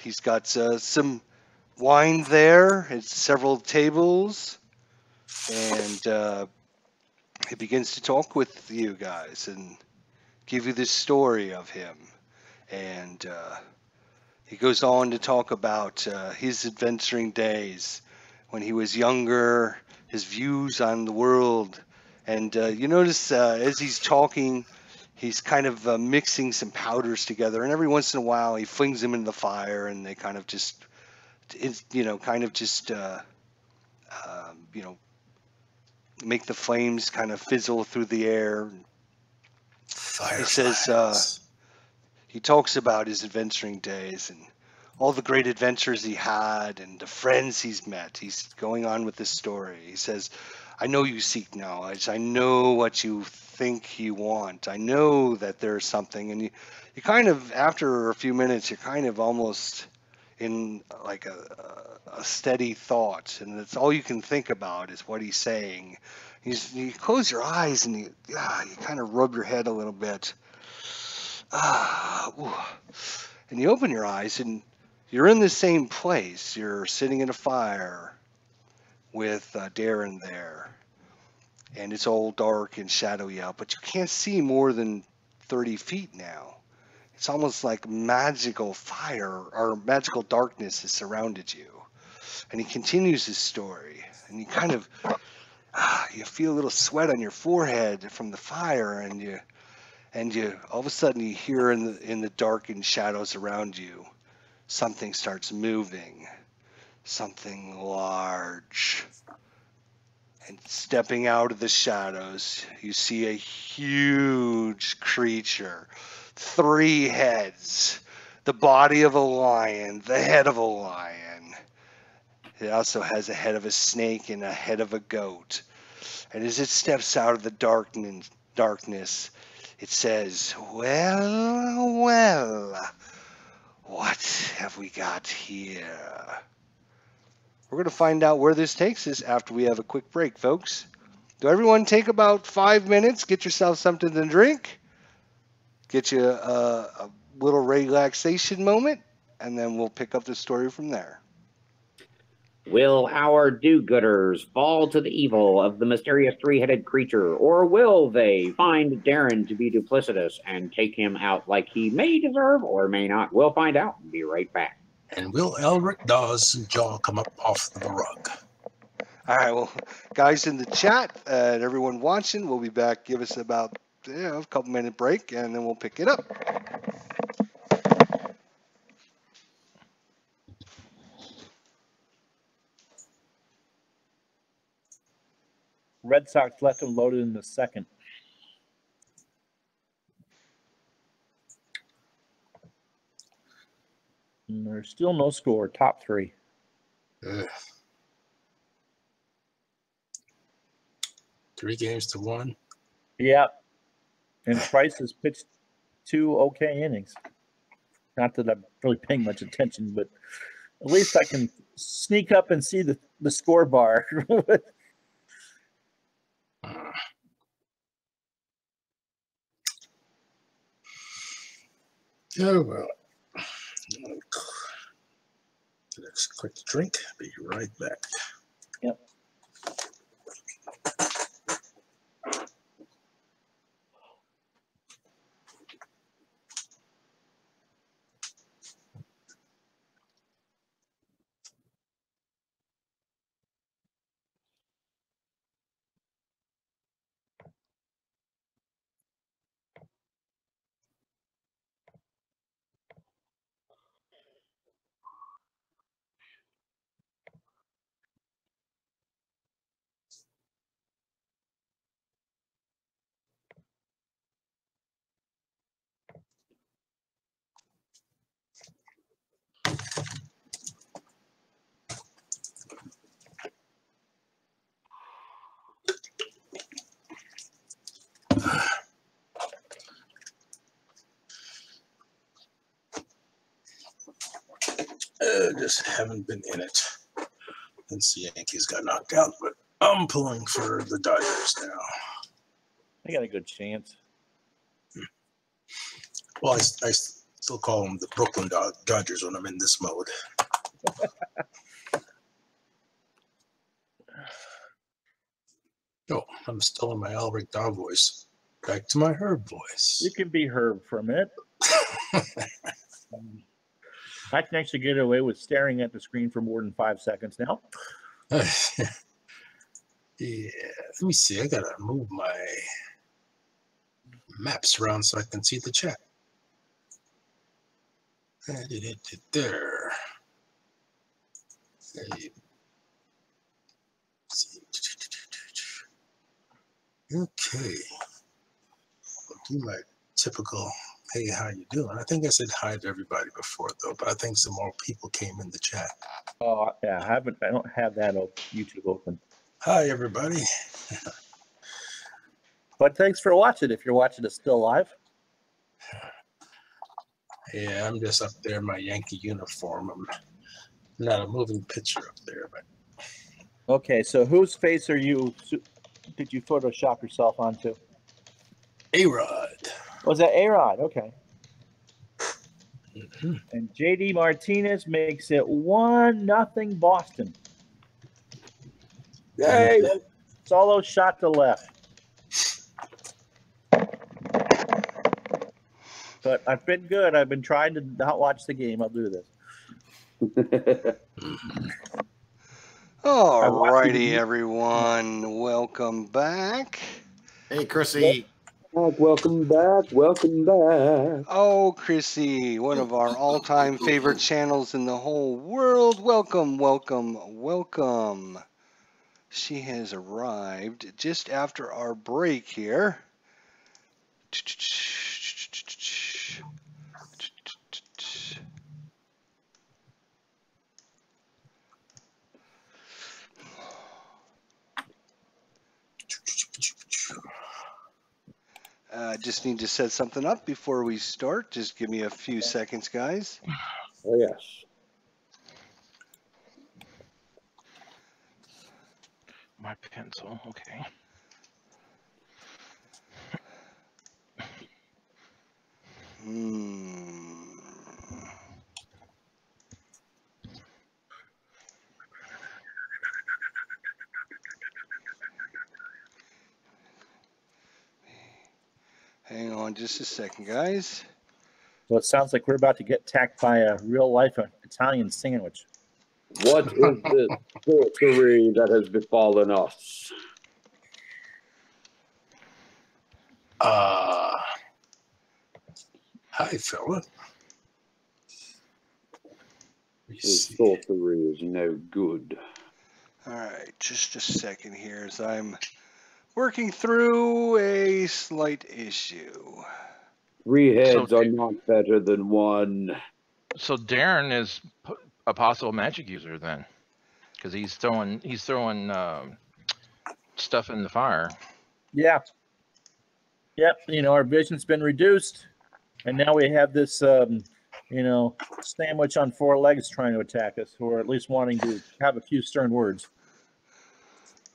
he's got some wine there. It's several tables, and he begins to talk with you guys and give you this story of him. And he goes on to talk about his adventuring days when he was younger, his views on the world. And you notice as he's talking, he's kind of mixing some powders together, and every once in a while he flings them into the fire, and they kind of just, make the flames kind of fizzle through the air. He says he talks about his adventuring days and all the great adventures he had and the friends he's met. He's going on with this story. He says, I know you seek knowledge. I know what you think you want. I know that there's something. And you kind of, after a few minutes, you're kind of almost in like a steady thought. And that's all you can think about is what he's saying. You close your eyes and you kind of rub your head a little bit. And you open your eyes and you're in the same place. You're sitting in a fire with Darren there. And it's all dark and shadowy out, but you can't see more than 30 feet now. It's almost like magical fire or magical darkness has surrounded you. And he continues his story. And you kind of, you feel a little sweat on your forehead from the fire, and you all of a sudden you hear in the darkened shadows around you, something starts moving, something large. And stepping out of the shadows, you see a huge creature, 3 heads, the body of a lion, the head of a lion. It also has a head of a snake and a head of a goat. And as it steps out of the darkness, it says, well, well, what have we got here? We're going to find out where this takes us after we have a quick break, folks. So everyone take about 5 minutes, get yourself something to drink, get you a little relaxation moment, and then we'll pick up the story from there. Will our do-gooders fall to the evil of the mysterious three-headed creature, or will they find Darren to be duplicitous and take him out like he may deserve or may not? We'll find out and be right back. And will Elric Dawes' jaw come up off the rug? All right, well, guys in the chat and everyone watching, we'll be back. Give us about a couple-minute break, and then we'll pick it up. Red Sox left him loaded in the second. And there's still no score. Top three. Ugh. 3-1. Yeah. And Price has pitched 2 okay innings. Not that I'm really paying much attention, but at least I can sneak up and see the score bar. Oh, well. Let's quick drink. Be right back. Yep. Just haven't been in it since the Yankees got knocked out, but I'm pulling for the Dodgers now. I got a good chance. Well, I still call them the Brooklyn Dodgers when I'm in this mode. Oh, I'm still in my Elric Daw voice. Back to my Herb voice. You can be Herb for a minute. I can actually get away with staring at the screen for more than 5 seconds now. Yeah, let me see. I gotta move my maps around so I can see the chat. There. Okay. I'll do my typical, hey, how you doing? I think I said hi to everybody before, though, but I think some more people came in the chat. Oh, yeah, I don't have that YouTube open. Hi, everybody. But thanks for watching. If you're watching it still live. Yeah, I'm just up there in my Yankee uniform. I'm not a moving picture up there, but Okay, so whose face did you Photoshop yourself onto? A-Rod. Was that A-Rod? Okay. Mm-hmm. And JD Martinez makes it 1-0 Boston. Yay! Solo shot to left. But I've been good. I've been trying to not watch the game. I'll do this. All righty, everyone. Welcome back. Hey, Chrissy. Welcome back. Welcome back. Oh, Chrissy, one of our all-time favorite channels in the whole world. Welcome, welcome, welcome. She has arrived just after our break here. Just need to set something up before we start. Just give me a few seconds, guys. Oh, yes. My pencil. Okay. Hang on just a second, guys. So it sounds like we're about to get attacked by a real-life Italian sandwich. What is this sorcery that has befallen us? Hi, fella. This sorcery is no good. All right, just a second here as I'm working through a slight issue. 3 heads are not better than 1. So Darren is a possible magic user then, because he's throwing stuff in the fire. Yeah. Yep. Our vision's been reduced, and now we have this, sandwich on 4 legs trying to attack us, or at least wanting to have a few stern words.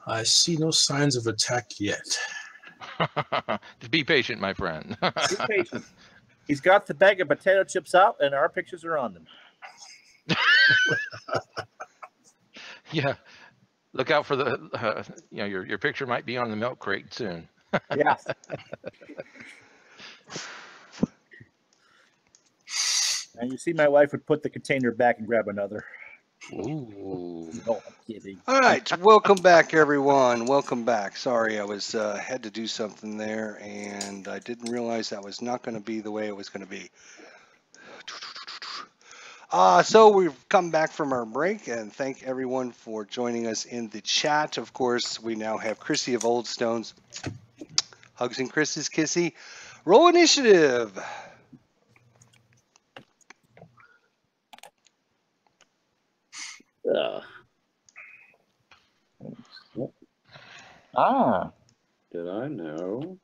I see no signs of attack yet. Be patient, my friend. Be patient. He's got the bag of potato chips out, and our pictures are on them. Yeah. Look out for the, your picture might be on the milk crate soon. Yeah. And you see, my wife would put the container back and grab another. Ooh. No, I'm kidding. All right, welcome back, everyone. Welcome back. Sorry, I was had to do something there, and I didn't realize that was not going to be the way it was going to be. So we've come back from our break, and thank everyone for joining us in the chat. Of course, we now have Chrissy of Old Stones. Hugs and Chris's Kissy. Roll initiative. Did I know?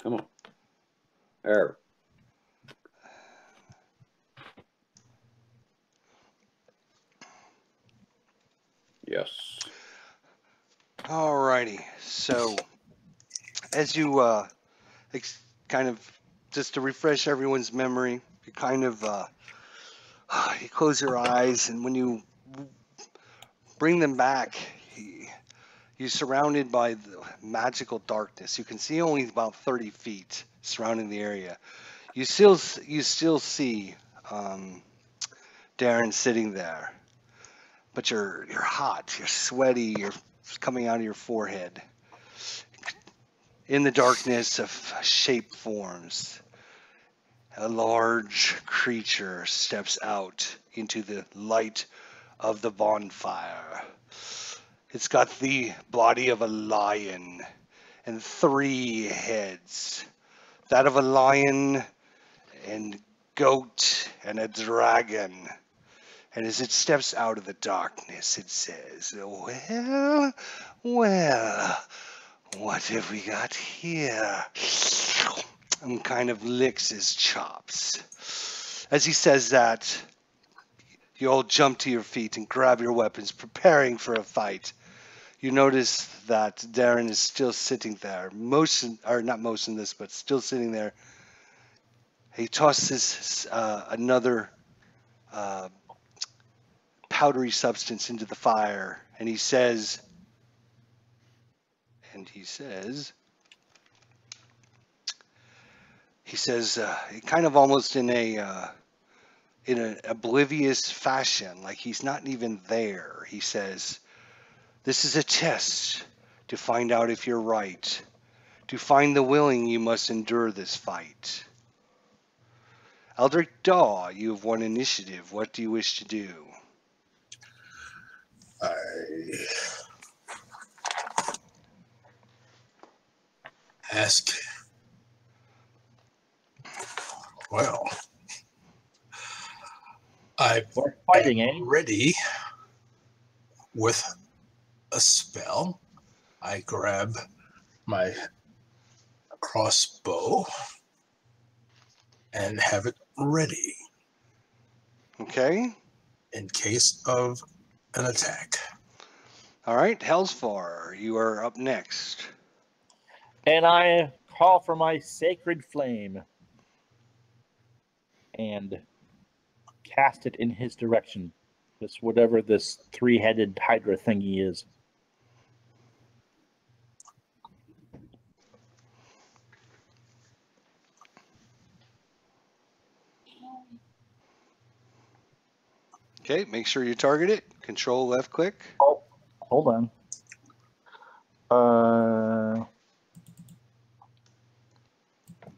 Come on. There. Yes. All righty. So, as you kind of, just to refresh everyone's memory, you kind of you close your eyes, and when you bring them back, you're surrounded by the magical darkness. You can see only about 30 feet surrounding the area. You still see Darren sitting there, but you're hot, you're sweaty, you're coming out of your forehead. In the darkness, of shape forms. A large creature steps out into the light of the bonfire. It's got the body of a lion and 3 heads. That of a lion and goat and a dragon. And as it steps out of the darkness, it says, well, what have we got here? And kind of licks his chops. As he says that, you all jump to your feet and grab your weapons, preparing for a fight. You notice that Darren is still sitting there, not motionless, but still sitting there. He tosses another powdery substance into the fire, and he says, kind of almost in an oblivious fashion, like he's not even there. He says, "This is a test to find out if you're right. To find the willing, you must endure this fight." Eldrick Daw, you have won initiative. What do you wish to do? Ask. Well, I'm ready with a spell. I grab my crossbow and have it ready Okay. in case of an attack. All right, Hellsfar, you are up next. And I call for my sacred flame and cast it in his direction. This whatever this three-headed hydra thingy is. Okay, make sure you target it. Control left click. Oh, hold on.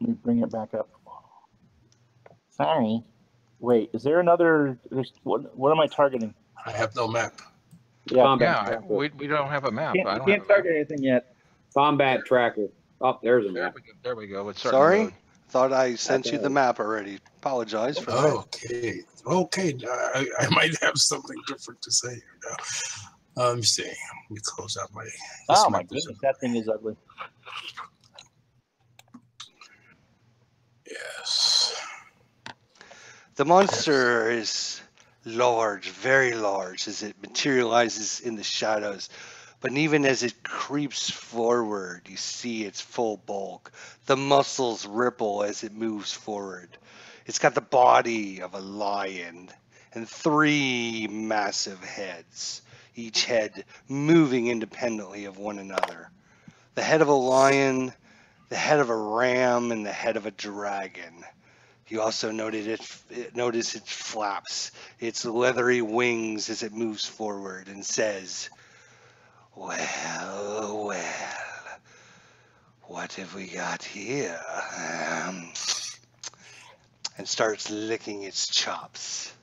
Let me bring it back up. Sorry. Wait, is there another? What am I targeting? I have no map. Yeah, Combat Yeah, tracker. we don't have a map. you I don't can't have a map. target anything yet. Combat tracker. Oh, there's a There map. we go. There we go. It's starting Sorry, to load. thought I sent you the Okay. map already. Apologize for that. Okay. Okay. I might have something different to say here now. Let me see. Let me close out my. Oh my goodness, that thing is ugly. Yes. The monster is large, very large, as it materializes in the shadows. But even as it creeps forward, you see its full bulk. The muscles ripple as it moves forward. It's got the body of a lion and 3 massive heads, each head moving independently of one another. The head of a lion, the head of a ram, and the head of a dragon. You also notice its flaps, its leathery wings as it moves forward and says, "Well, well, what have we got here?" And starts licking its chops.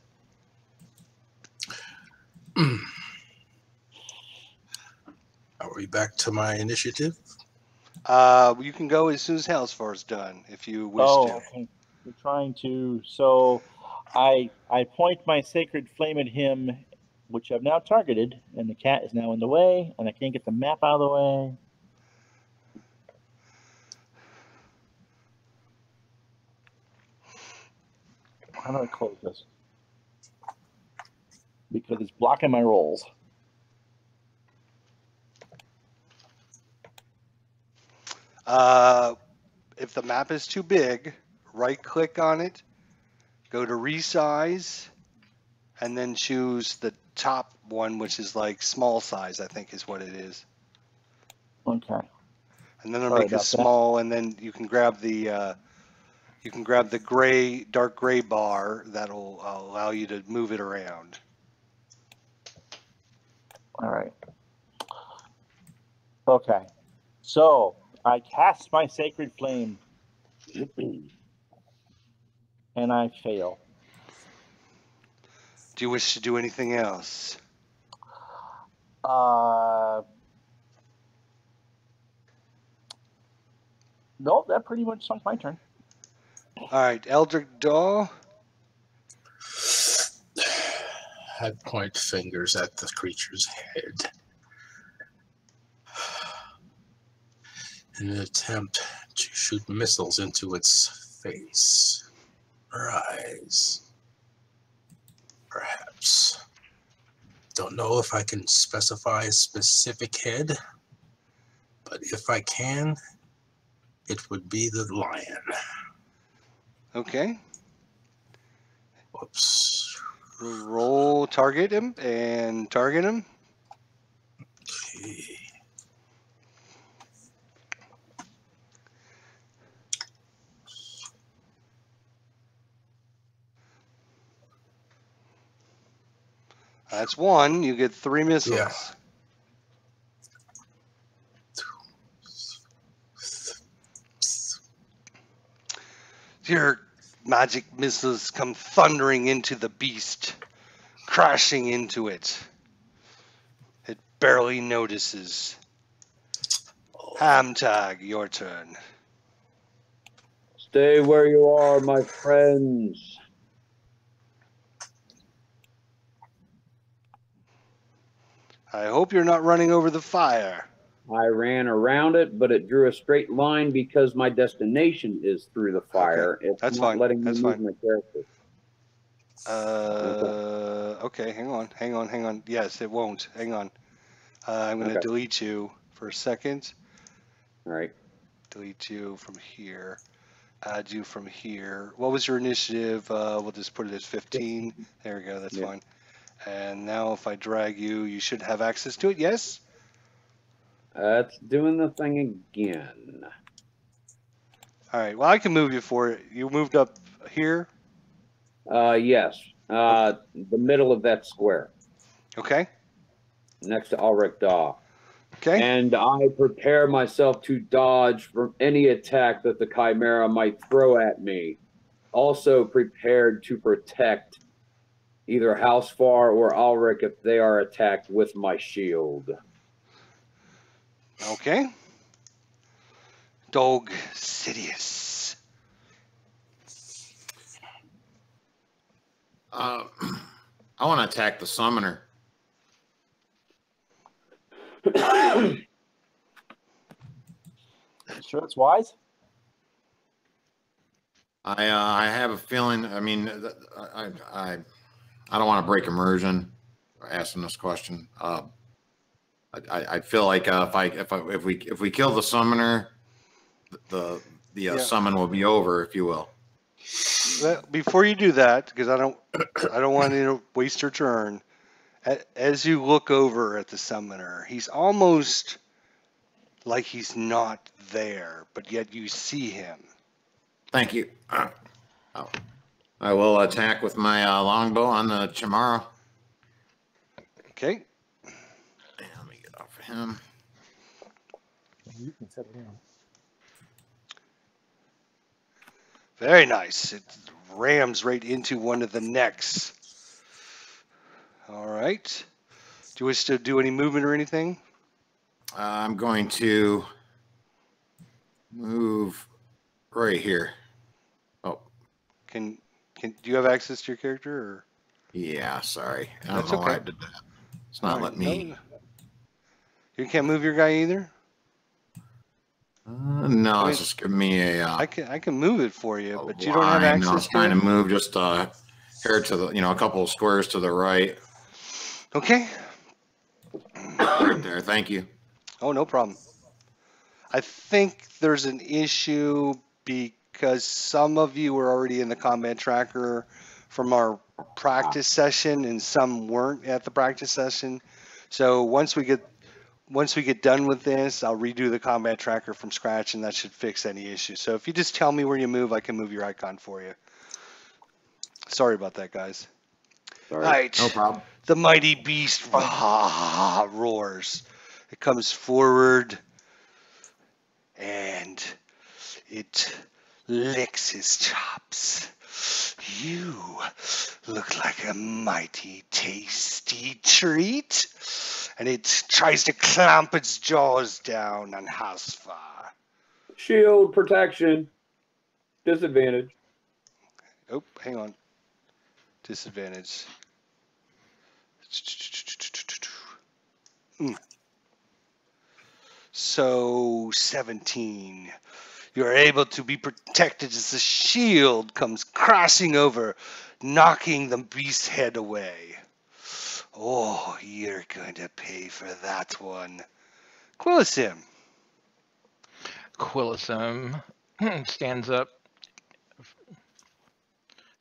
Are we back to my initiative? You can go as soon as Hellsfar's done, if you wish to. Okay. We're trying to. So, I point my sacred flame at him, which I've now targeted, and the cat is now in the way, and I can't get the map out of the way. How do I close this? Because it's blocking my rolls. If the map is too big, right click on it, go to resize, and then choose the top one, which is like small size, I think is what it is. Okay. And then it'll Sorry make it about that. small, and then you can grab the gray, dark gray bar that'll allow you to move it around. All right. Okay. So I cast my sacred flame, and I fail. Do you wish to do anything else? No, that pretty much sunk my turn. All right, Eldrick Daw. I point fingers at the creature's head in an attempt to shoot missiles into its face or eyes. Perhaps. Don't know if I can specify a specific head, but if I can, it would be the lion. Okay. Whoops. Roll target him and target him. Okay. That's 1. You get 3 missiles. Yeah. Your magic missiles come thundering into the beast, crashing into it. It barely notices. Hamtag, your turn. Stay where you are, my friends. I hope you're not running over the fire. I ran around it, but it drew a straight line because my destination is through the fire. Okay. It's That's not fine. letting me That's move fine. my character. Okay, hang on. Yes, it won't. Hang on. I'm going to Okay. delete you for a second. All right. Delete you from here. Add you from here. What was your initiative? We'll just put it as 15. There we go. That's Yeah. fine. And now if I drag you, you should have access to it. Yes? It's doing the thing again. All right. Well, I can move you for it. You moved up here. Yes. The middle of that square Okay. next to Ulrich Daw. Okay. And I prepare myself to dodge from any attack that the Chimera might throw at me. Also prepared to protect either Housefar or Ulrich if they are attacked with my shield. Okay. Dog Sidious. I want to attack the summoner. Sure, it's wise. I have a feeling. I mean, I don't want to break immersion. Asking this question, I feel like if we kill the summoner, the Yeah. summon will be over, if you will. Well, before you do that, because I don't want you to waste your turn. As you look over at the summoner, he's almost like he's not there, but yet you see him. Thank you. I will attack with my longbow on the Chimera. Okay. And let me get off of him. You can set it down. Very nice. It rams right into one of the necks. All right. Do you wish to do any movement or anything? I'm going to move right here. Oh, Do you have access to your character? Or? yeah. Sorry, I don't That's know why okay. I did that. It's not All letting right, me. no. You can't move your guy either. No, I mean, it's just giving me a. I can move it for you, but you don't have access No, it's to trying it. to move just here to the a couple of squares to the right. Okay. Right there. Thank you. Oh, no problem. I think there's an issue because some of you were already in the combat tracker from our practice session, and some weren't at the practice session. So once we get done with this, I'll redo the combat tracker from scratch, and that should fix any issue. So if you just tell me where you move, I can move your icon for you. Sorry about that, guys. Sorry. All right. No problem. The mighty beast roars. It comes forward, and it licks his chops. You look like a mighty tasty treat. And it tries to clamp its jaws down on Housefar. Shield protection. Disadvantage. Oh, hang on. Disadvantage. So 17. You're able to be protected as the shield comes crashing over, knocking the beast's head away. Oh, you're going to pay for that one. Quillisim. Quillisum stands up.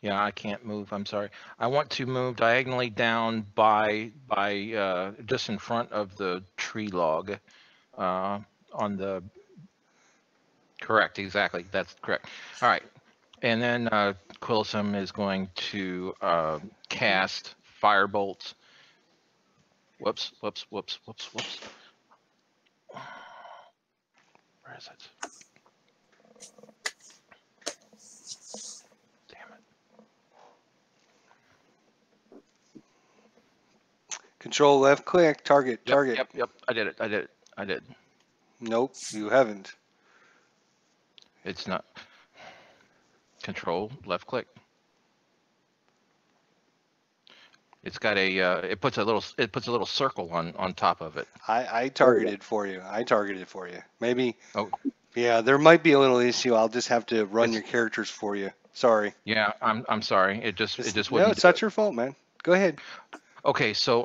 Yeah, I can't move. I'm sorry. I want to move diagonally down by just in front of the tree log, on the. Correct. Exactly. That's correct. All right. And then Quillisum is going to cast Firebolts. Whoops. Where is it? Damn it. Control left click. Target. Yep. I did it. Nope, you haven't. It's not. Control left click. It's got a it puts a little circle on top of it. I targeted for you. I targeted for you. Maybe. Oh, Yeah, there might be a little issue. I'll just have to run It's- your characters for you. Sorry. yeah. I'm sorry. It just No, wouldn't it's do not it. your fault, man. Go ahead. Okay, so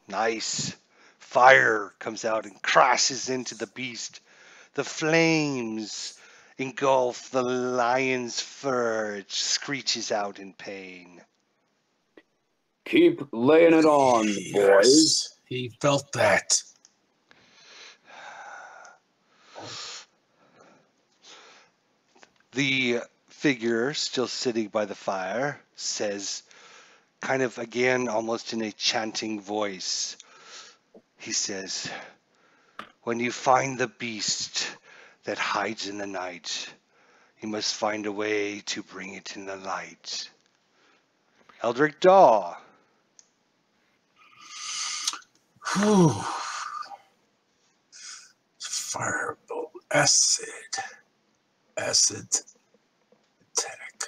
Nice. Fire comes out and crashes into the beast. The flames engulf the lion's fur. It screeches out in pain. Keep laying it on, boys. Yes, he felt that. The figure still sitting by the fire says, kind of again, almost in a chanting voice, he says, when you find the beast that hides in the night, you must find a way to bring it in the light. Eldrick Daw. Whew. Firebolt. Acid attack.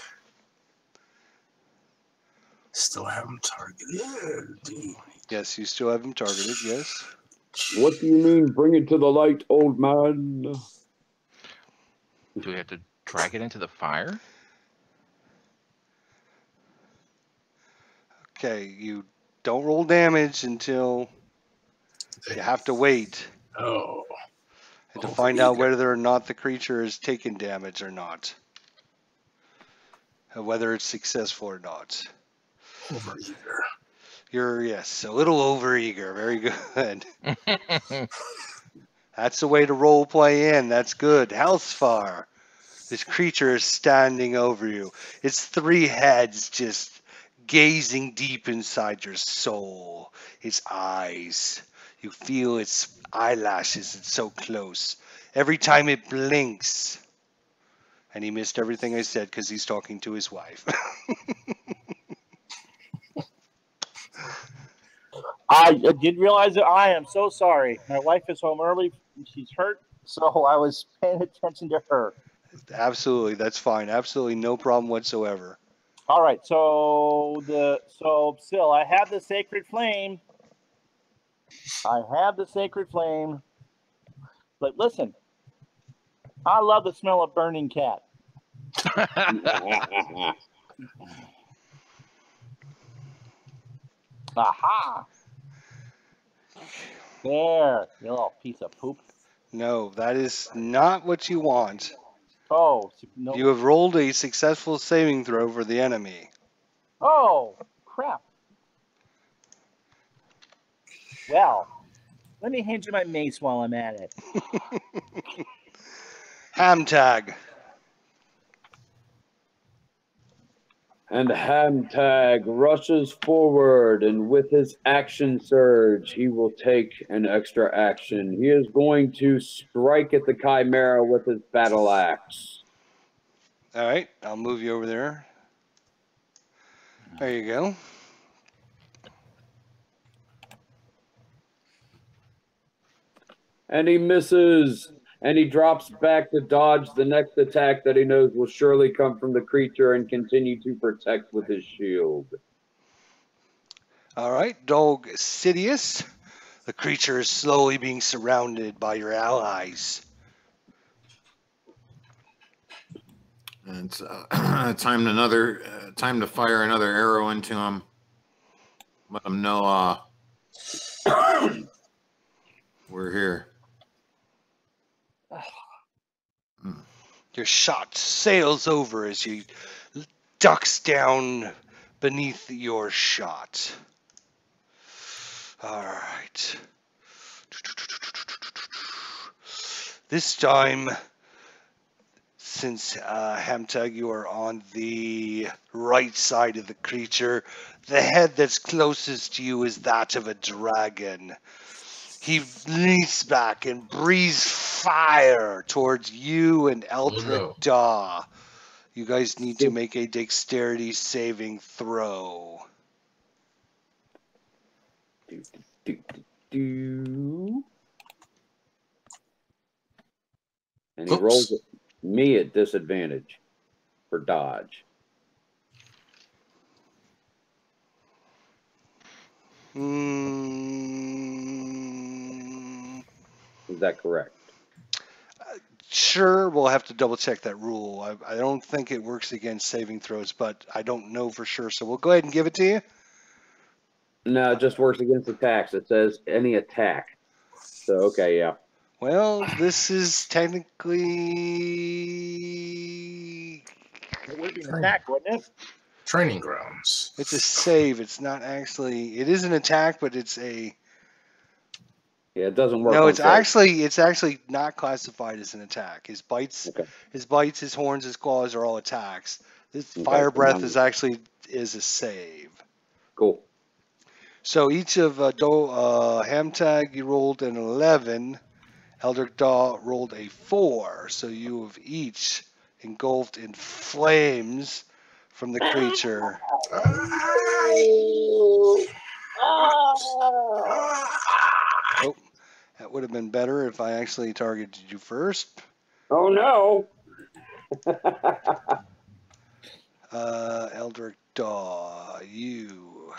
Still have him targeted. Yes, you still have him targeted, yes. What do you mean, bring it to the light, old man? do we have to drag it into the fire? Okay, you don't roll damage until you have to wait Oh, and to find out whether or not the creature is taking damage or not. Whether it's successful or not. overeager. You're, yes, a little overeager. Very good. That's the way to role play in. That's good. Hellsfar. This creature is standing over you. Its three heads just gazing deep inside your soul. Its eyes. You feel its eyelashes. It's so close. Every time it blinks. And he missed everything I said because he's talking to his wife. I did realize that. I am so sorry. My wife is home early. She's hurt, so I was paying attention to her. Absolutely. That's fine. Absolutely no problem whatsoever. All right. So still, I have the sacred flame. But listen, I love the smell of burning cat. Aha! There, you little piece of poop. No, that is not what you want. Oh, no. You have rolled a successful saving throw for the enemy. Oh, crap. Well, let me hand you my mace while I'm at it. Hamtag. And Hamtag rushes forward, and with his action surge, he will take an extra action. He is going to strike at the Chimera with his battle axe. All right, I'll move you over there. There you go. And he misses, and he drops back to dodge the next attack that he knows will surely come from the creature and continue to protect with his shield. All right, Dog Sidious. The creature is slowly being surrounded by your allies. And it's time to fire another arrow into him. Let him know we're here. Your shot sails over as he ducks down beneath your shot. All right. This time, since Hamtag, you are on the right side of the creature, the head that's closest to you is that of a dragon. He leaps back and breathes fire towards you and Eldrick Daw. You guys need to make a dexterity saving throw. And he rolls it. Me at disadvantage for dodge. Is that correct? Sure, we'll have to double check that rule. I don't think it works against saving throws, but I don't know for sure. So we'll go ahead and give it to you. No, it just works against attacks. It says any attack. So, okay, yeah. Well, this is technically. It would be an attack, wouldn't it? Training grounds. It's a save. It's not actually. It is an attack, but it's a. Yeah, it doesn't work. No, on it's saves. actually not classified as an attack. His bites, Okay. his horns, his claws are all attacks. This Okay, fire so breath mine- is actually a save. Cool. So each of Hamtag, you rolled an 11. Eldritch Daw rolled a 4. So you have each engulfed in flames from the creature. Oh, that would have been better if I actually targeted you first. Oh no! Eldritch Daw, you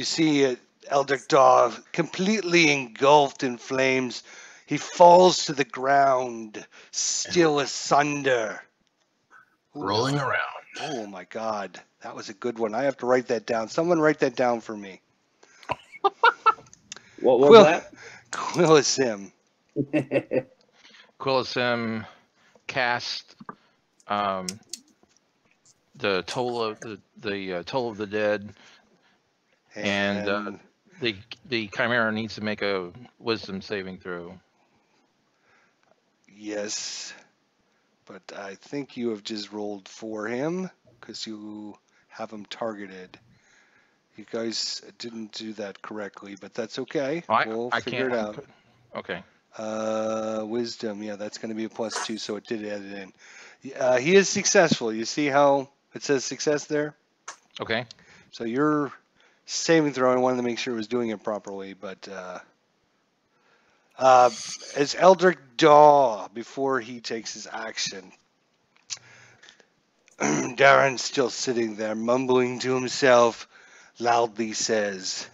see it, Eldritch Daw completely engulfed in flames. He falls to the ground, still asunder. Ooh, Rolling around. oh my God, that was a good one. I have to write that down. Someone write that down for me. What was that? Quillisim. Quillisim cast the toll of the toll of the dead, and the Chimera needs to make a Wisdom saving throw. Yes, but I think you have just rolled for him because you have him targeted. You guys didn't do that correctly, but that's okay. We'll figure it out. Okay. Wisdom, yeah, that's going to be a +2, so it did add it in. He is successful. You see how it says success there? Okay. So your saving throw, I wanted to make sure it was doing it properly, but as Eldritch Daw, before he takes his action, Darren's still sitting there, mumbling to himself, loudly says,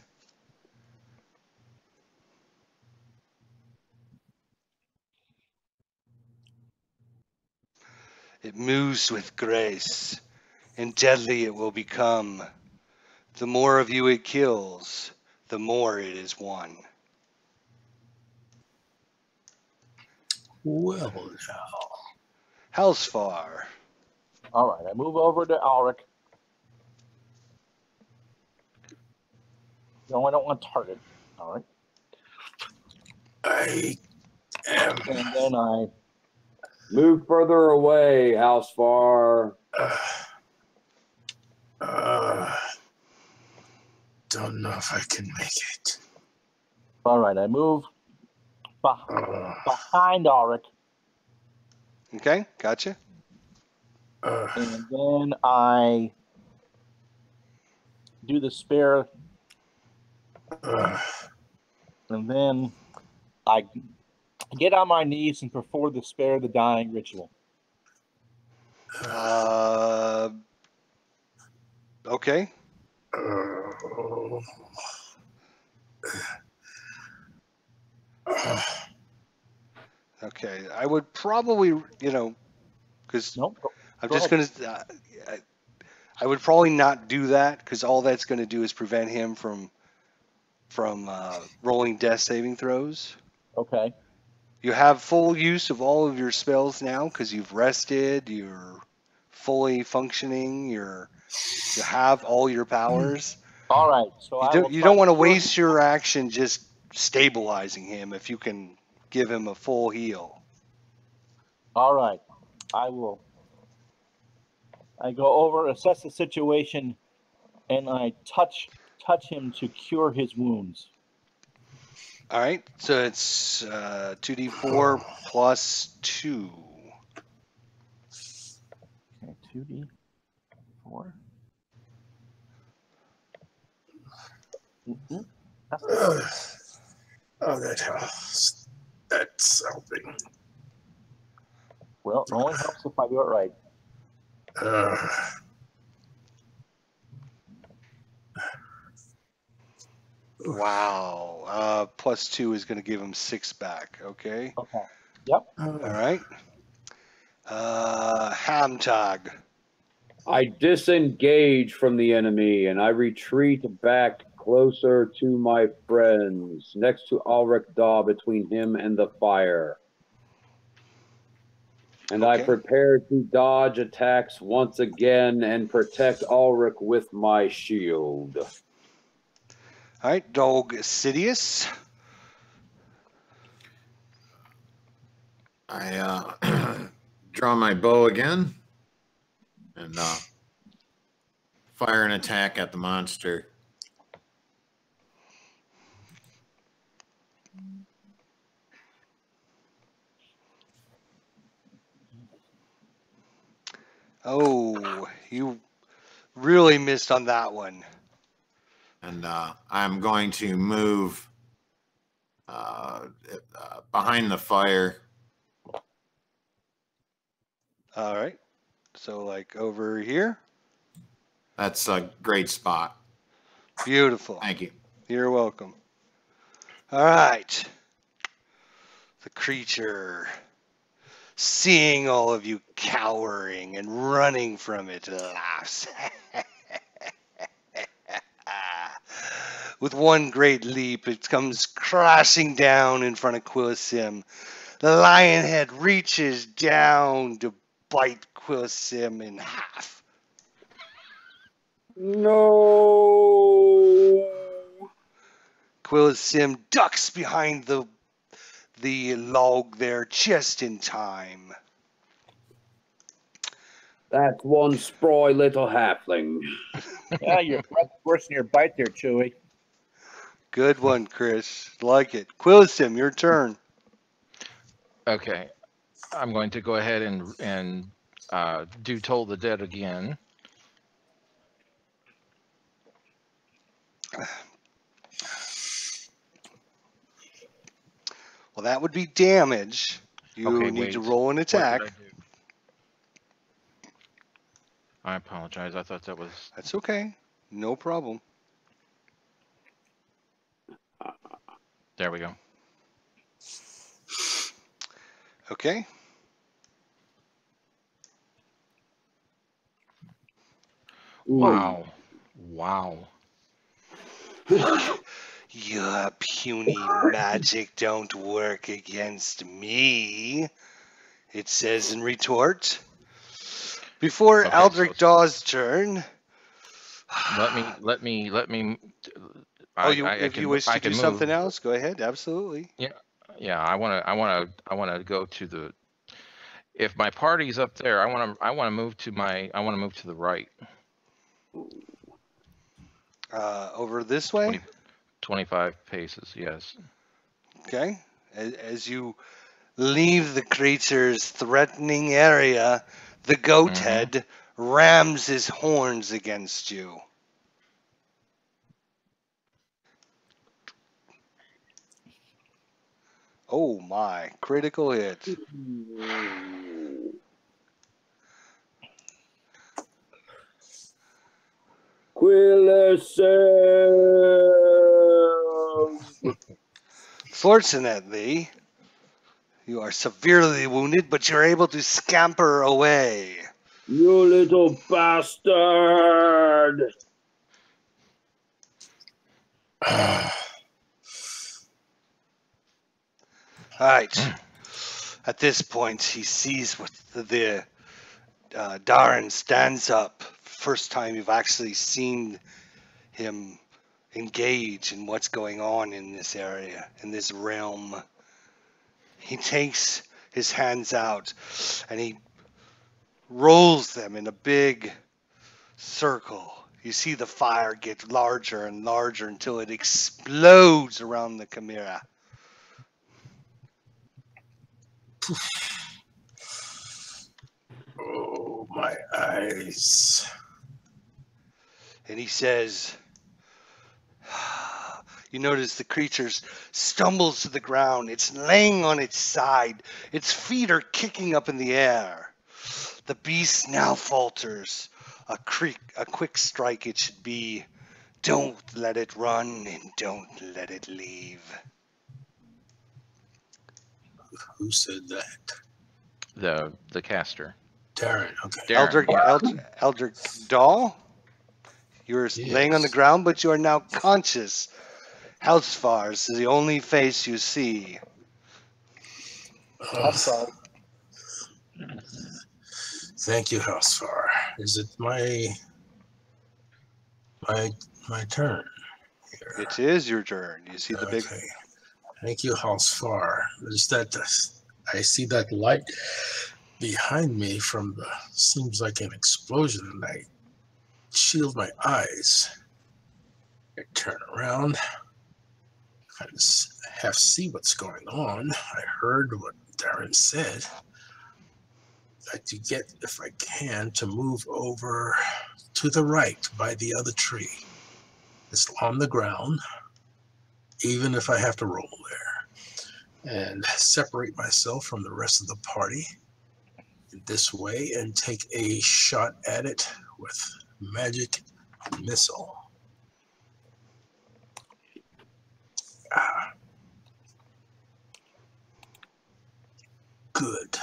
"It moves with grace, and deadly it will become. The more of you it kills, the more it is won." Well, now. Hellsfar. All right, I move over to Ulrich. No, I don't want to target. All right. I am. And then I Move further away, Hellsfar. Don't know if I can make it. all right, I move behind Ulrich, Okay, gotcha. and then I do the spare, and then I get on my knees and perform the spare the dying ritual. Okay. Okay, I would probably, because Nope. I'm Go just ahead. going to, I would probably not do that because all that's going to do is prevent him from rolling death saving throws. Okay. You have full use of all of your spells now because you've rested, you're fully functioning, you have all your powers. All right. So You don't want to waste your action just stabilizing him if you can give him a full heal. All right. I will. I go over, assess the situation, and I touch him to cure his wounds. All right, so it's 2d4 plus 2. Okay, 2d4. Mm-hmm. Oh, that helps. That's helping. Well, it only helps if I do it right. Wow. +2 is going to give him 6 back. Okay. Okay. Yep. All right. Hamtag. I disengage from the enemy and I retreat back closer to my friends, next to Ulrich Daw, between him and the fire. And I Okay. prepare to dodge attacks once again and protect Ulrich with my shield. All right, Dog Sidious. I draw my bow again and fire an attack at the monster. Oh, you really missed on that one. And I'm going to move behind the fire. All right. So, like over here. That's a great spot. Beautiful. Thank you. You're welcome. All right. The creature, seeing all of you cowering and running from it, laughs. With one great leap, it comes crashing down in front of Quilsim. The lion head reaches down to bite Quilsim in half. No. Quilsim ducks behind the log there just in time. That's one spry little halfling. Yeah, your breath's worse than your bite there, Chewy. Good one, Chris. Like it. Quilsim, your turn. Okay, I'm going to go ahead and do Toll the Dead again. Well, that would be damage. You Okay, need to wait. roll an attack. What did I do? I apologize. I thought that was... That's okay. No problem. There we go. Okay. Wow. Wow. Your puny magic don't work against me, it says in retort. Before Okay, Aldrich so- Daw's turn. Let me. If you wish to do something else, go ahead. Absolutely. Yeah. I want to go to the. If my party's up there, I want to move to the right. Over this way. 25 paces. Yes. Okay. As you leave the creature's threatening area, the goat head rams his horns against you. Oh my, critical hit. Fortunately, you are severely wounded, but you're able to scamper away. You little bastard! All right. At this point, he sees what the Darren stands up. First time you've actually seen him engage in what's going on in this area, in this realm. He takes his hands out and he rolls them in a big circle. You see the fire get larger and larger until it explodes around the chimera. Oh, my eyes. And he says, You notice the creature stumbles to the ground. It's laying on its side. Its feet are kicking up in the air. The beast now falters. A quick strike it should be. Don't let it run and don't let it leave. Who said that? The caster. Darren. Okay. Darren, Eldrick Dahl? You're laying on the Yes. ground, but you are now conscious. Hellsfar is the only face you see. I'm sorry. Thank you, Hellsfar. Is it my turn here? It is your turn. You see the big. Okay. Thank you, Hellsfar. Is that I see that light behind me from the seems like an explosion, and I shield my eyes. I turn around. I just half see what's going on. I heard what Darren said. I'd like to get, if I can, to move over to the right by the other tree. It's on the ground, even if I have to roll there, and separate myself from the rest of the party in this way and take a shot at it with magic missile. Good.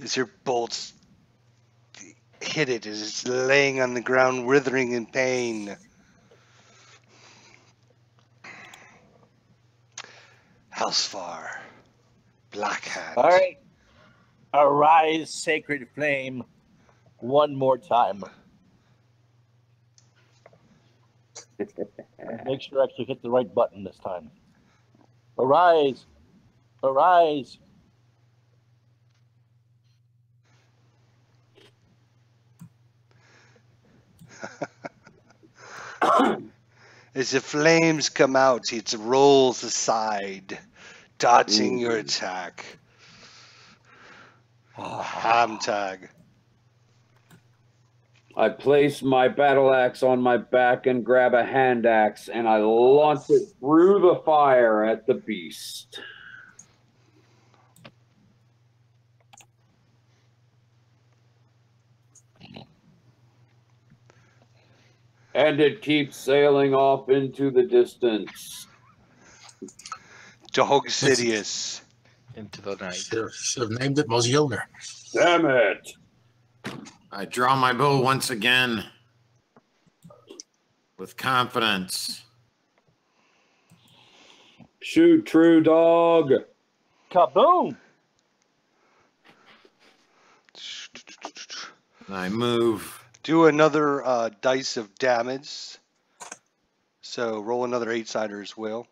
As your bolts hit it as it's laying on the ground, writhing in pain. Hellsfar, Black Hand. All right. Arise, sacred flame, one more time. Make sure I actually hit the right button this time. Arise. Arise. As the flames come out, it rolls aside, dodging your attack. Ham tag. I place my battle axe on my back and grab a hand axe, and I launch it through the fire at the beast. And it keeps sailing off into the distance. Dog Sidious. into the night. Should have named it Mosjolnir. Damn it. I draw my bow once again with confidence. Shoot, true dog. Kaboom! And I move. Do another dice of damage. So roll another 8-sider as well.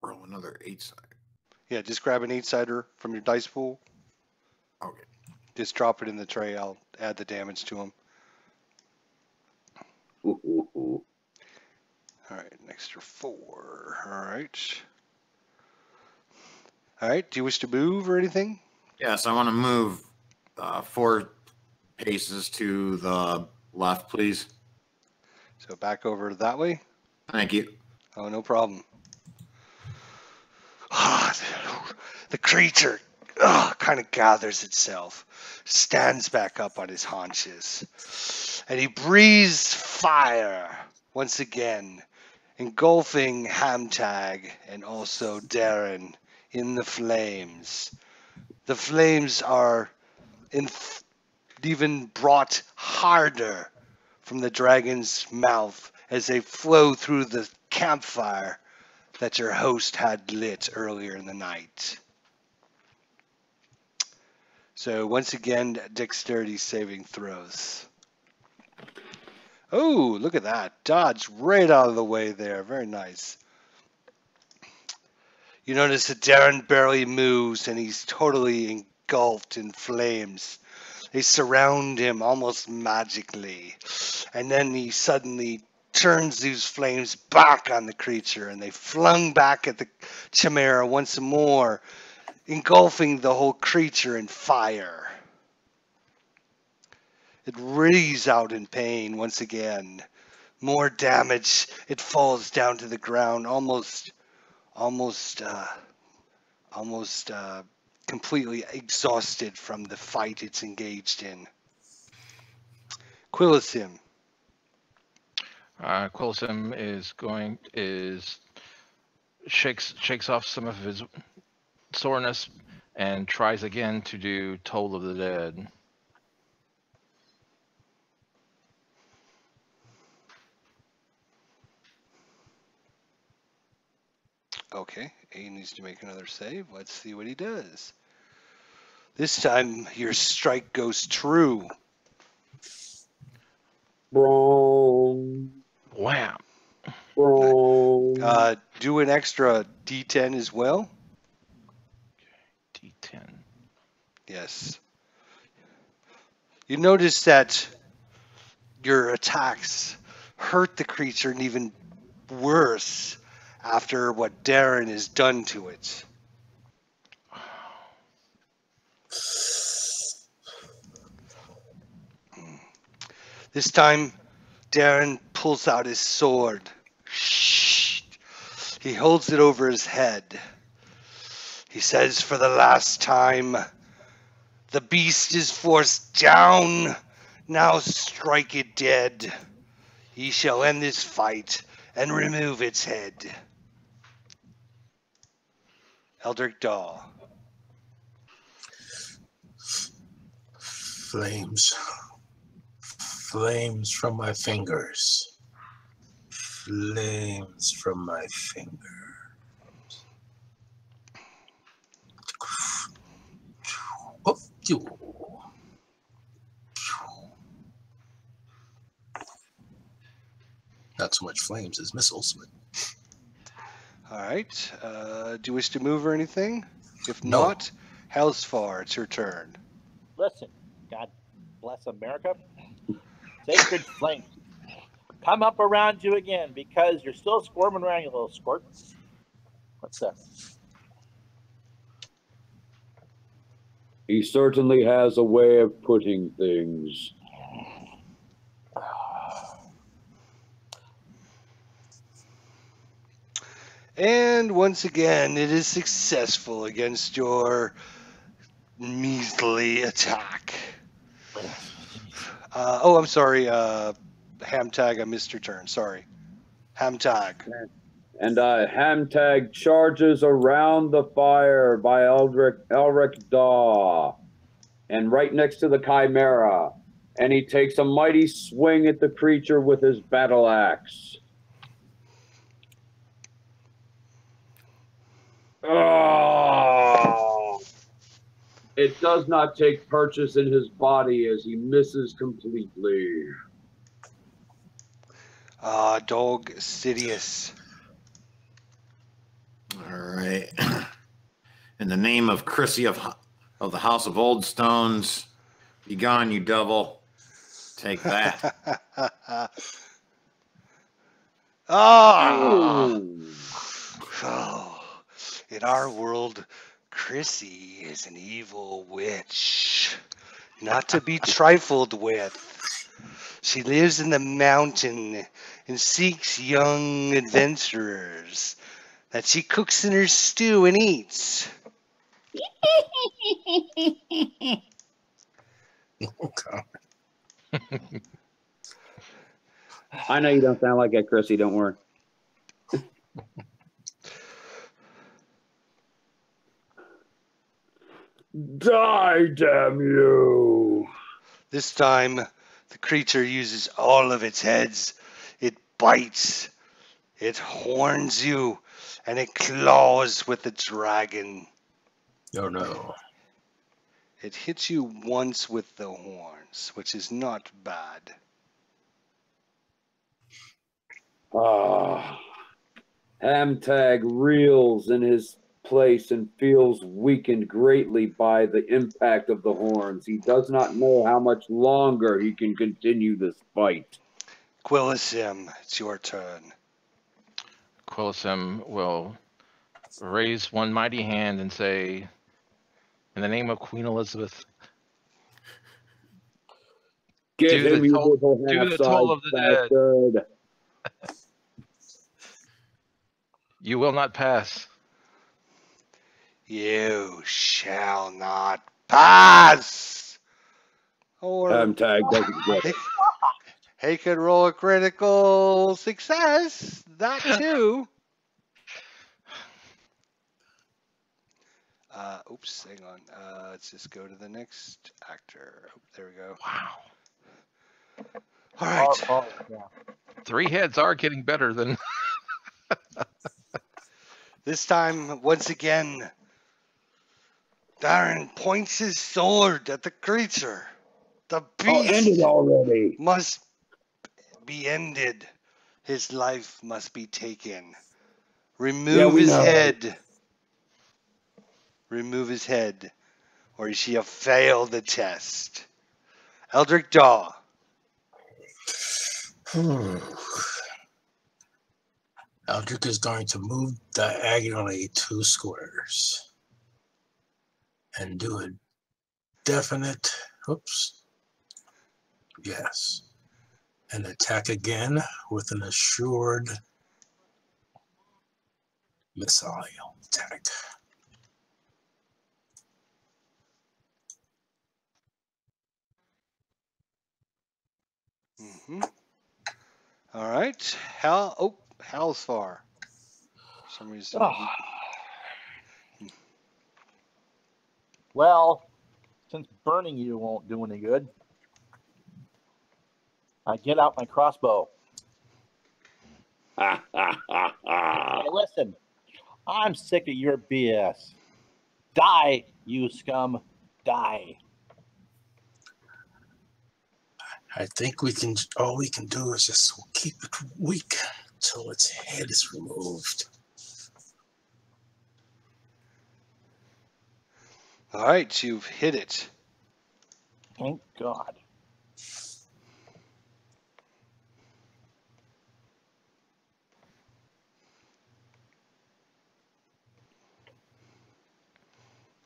Roll another 8-sider. Yeah, just grab an 8-sider from your dice pool. Okay. Just drop it in the tray. I'll add the damage to them. Ooh. All right, an extra 4. All right. All right, do you wish to move or anything? Yes, I want to move 4 paces to the left, please. So back over that way. Thank you. Oh, no problem. The creature kind of gathers itself, stands back up on his haunches, and he breathes fire once again, engulfing Hamtag and also Darren in the flames. The flames are even brought harder from the dragon's mouth as they flow through the campfire that your host had lit earlier in the night. So once again, dexterity saving throws. Oh, look at that. Dodge right out of the way there. Very nice. You notice that Darren barely moves and he's totally engulfed in flames. They surround him almost magically. And then he suddenly turns these flames back on the creature, and they flung back at the chimera once more, engulfing the whole creature in fire. It writhes out in pain once again. More damage. It falls down to the ground, almost completely exhausted from the fight it's engaged in. Quillisim. Quillisim shakes off some of his soreness and tries again to do Toll of the Dead. Okay, A needs to make another save. Let's see what he does. This time, your strike goes true. Wrong. Wham! Wrong. Do an extra D10 as well. D10. Yes. You notice that your attacks hurt the creature, and even worse after what Darren has done to it. This time, Darren pulls out his sword. He holds it over his head. He says for the last time, "The beast is forced down. Now strike it dead. Ye shall end this fight and remove its head." Eldrick Daw. Flames. Flames from my fingers. Flames from my fingers. Oh, you. Not so much flames as missiles, but All right. Do you wish to move or anything? If No. not, Hellsfar, it's your turn. Listen, God bless America. Sacred flames, come up around you again because you're still squirming around, you little squirt. What's that? He certainly has a way of putting things. And once again, it is successful against your measly attack. I'm sorry, Hamtag, I missed your turn. Sorry. Hamtag. And Hamtag charges around the fire by Elric Daw, and right next to the Chimera, and he takes a mighty swing at the creature with his battle axe. Oh! It does not take purchase in his body as he misses completely. Dog Sidious. All right. In the name of Chrissy of the House of Old Stones, be gone, you devil. Take that. Oh, in our world, Chrissy is an evil witch, not to be trifled with. She lives in the mountain and seeks young adventurers that she cooks in her stew and eats. oh God. I know you don't sound like that, Chrissy. Don't worry. Die, damn you! This time, the creature uses all of its heads. It bites, it horns you, and it claws with the dragon. Oh no. It hits you once with the horns, which is not bad. Hamtag reels in his place and feels weakened greatly by the impact of the horns. He does not know how much longer he can continue this fight. Quillisim, it's your turn. Quillisim will raise one mighty hand and say, in the name of Queen Elizabeth, Give do him the your toll, little do the half-size toll of the dead. bastard. You will not pass. You shall not pass. Or Tag doesn't get it. he could roll a critical success. That too. Oops, hang on. Let's just go to the next actor. Oh, there we go. Wow. All right. Yeah. 3 heads are getting better than. This time, once again, Darren points his sword at the creature. The Oh, end it beast already. must be ended. His life must be taken. Remove we his know. head. Remove his head, or he shall fail the test. Eldrick Daw. Eldrick is going to move diagonally 2 squares and do a definite, yes, and attack again with an assured missile attack. All right. Hal's far. For some reason. Well, since burning you won't do any good, I get out my crossbow. Hey, listen, I'm sick of your BS. Die, you scum. Die. I think all we can do is just keep it weak until its head is removed. All right, you've hit it. Thank God.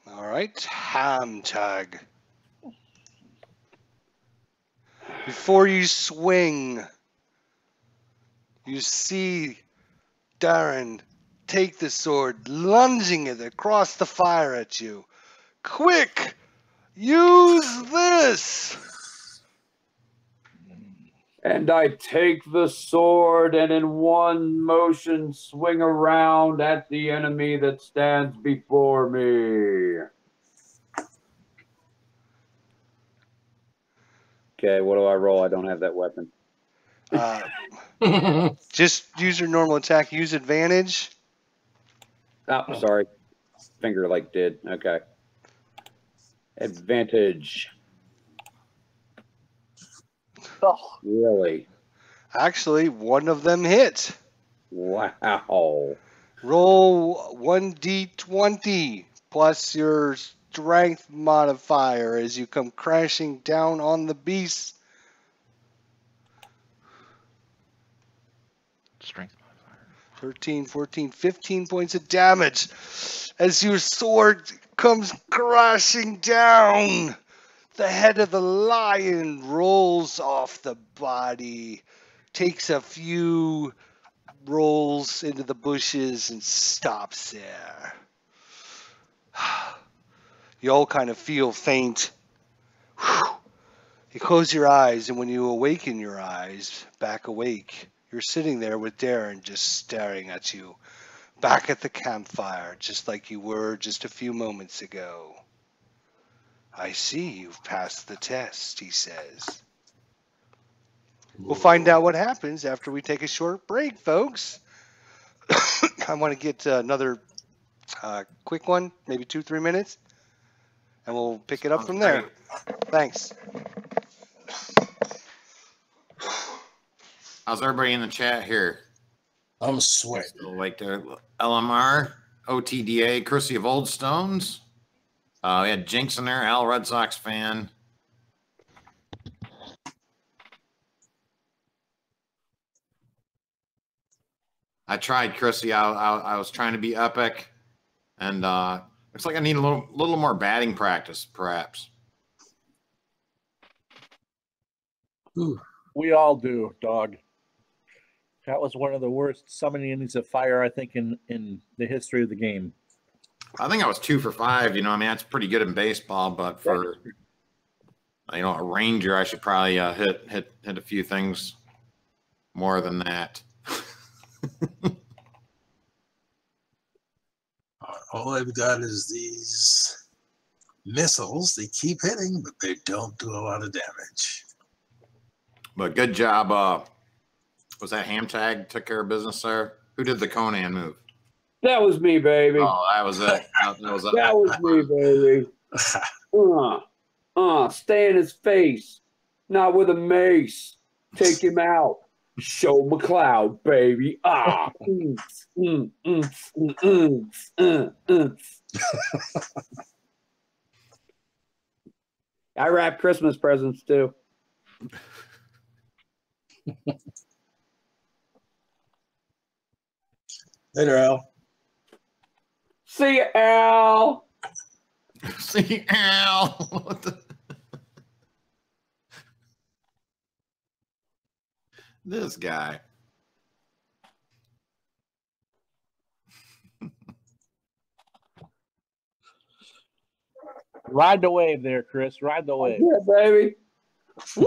All right, ham tag. Before you swing, you see Darren take the sword, lunging it across the fire at you. Quick! Use this! And I take the sword and in one motion swing around at the enemy that stands before me. Okay, what do I roll? I don't have that weapon. Just use your normal attack. Use advantage. Oh, sorry. Finger like did. Okay. Advantage. Oh, Really? Actually, one of them hit. Wow. Roll 1d20 plus your strength modifier as you come crashing down on the beast. Strength. 13, 14, 15 points of damage as your sword comes crashing down. The head of the lion rolls off the body, takes a few rolls into the bushes and stops there. You all kind of feel faint. You close your eyes, and when you awaken your eyes, back awake, you're sitting there with Darren just staring at you, back at the campfire, just like you were just a few moments ago. I see you've passed the test, he says. We'll find out what happens after we take a short break, folks. I want to get another quick one, maybe 2-3 minutes, and we'll pick it up from there. Thanks. How's everybody in the chat here? I'm sweating. So like the LMR, OTDA, Chrissy of Old Stones. We had Jinx in there, Al Red Sox fan. I tried, Chrissy. I was trying to be epic, and looks like I need a little more batting practice, perhaps. Ooh. We all do, dog. That was one of the worst summoning innings of fire, I think, in the history of the game. I think I was 2 for 5. You know, I mean, that's pretty good in baseball, but for a ranger, I should probably hit a few things more than that. All I've got is these missiles. They keep hitting, but they don't do a lot of damage. But good job. Was that Ham Tag took care of business there? Who did the Conan move? That was me, baby. Oh, that was it. That was it. That was me, baby. Stay in his face. Not with a mace. Take him out. Show McCloud, baby. I wrap Christmas presents too. Later, Al. See ya, Al. See, Al. What the? This guy. Ride the wave there, Chris. Ride the wave. Yeah, baby. Woo!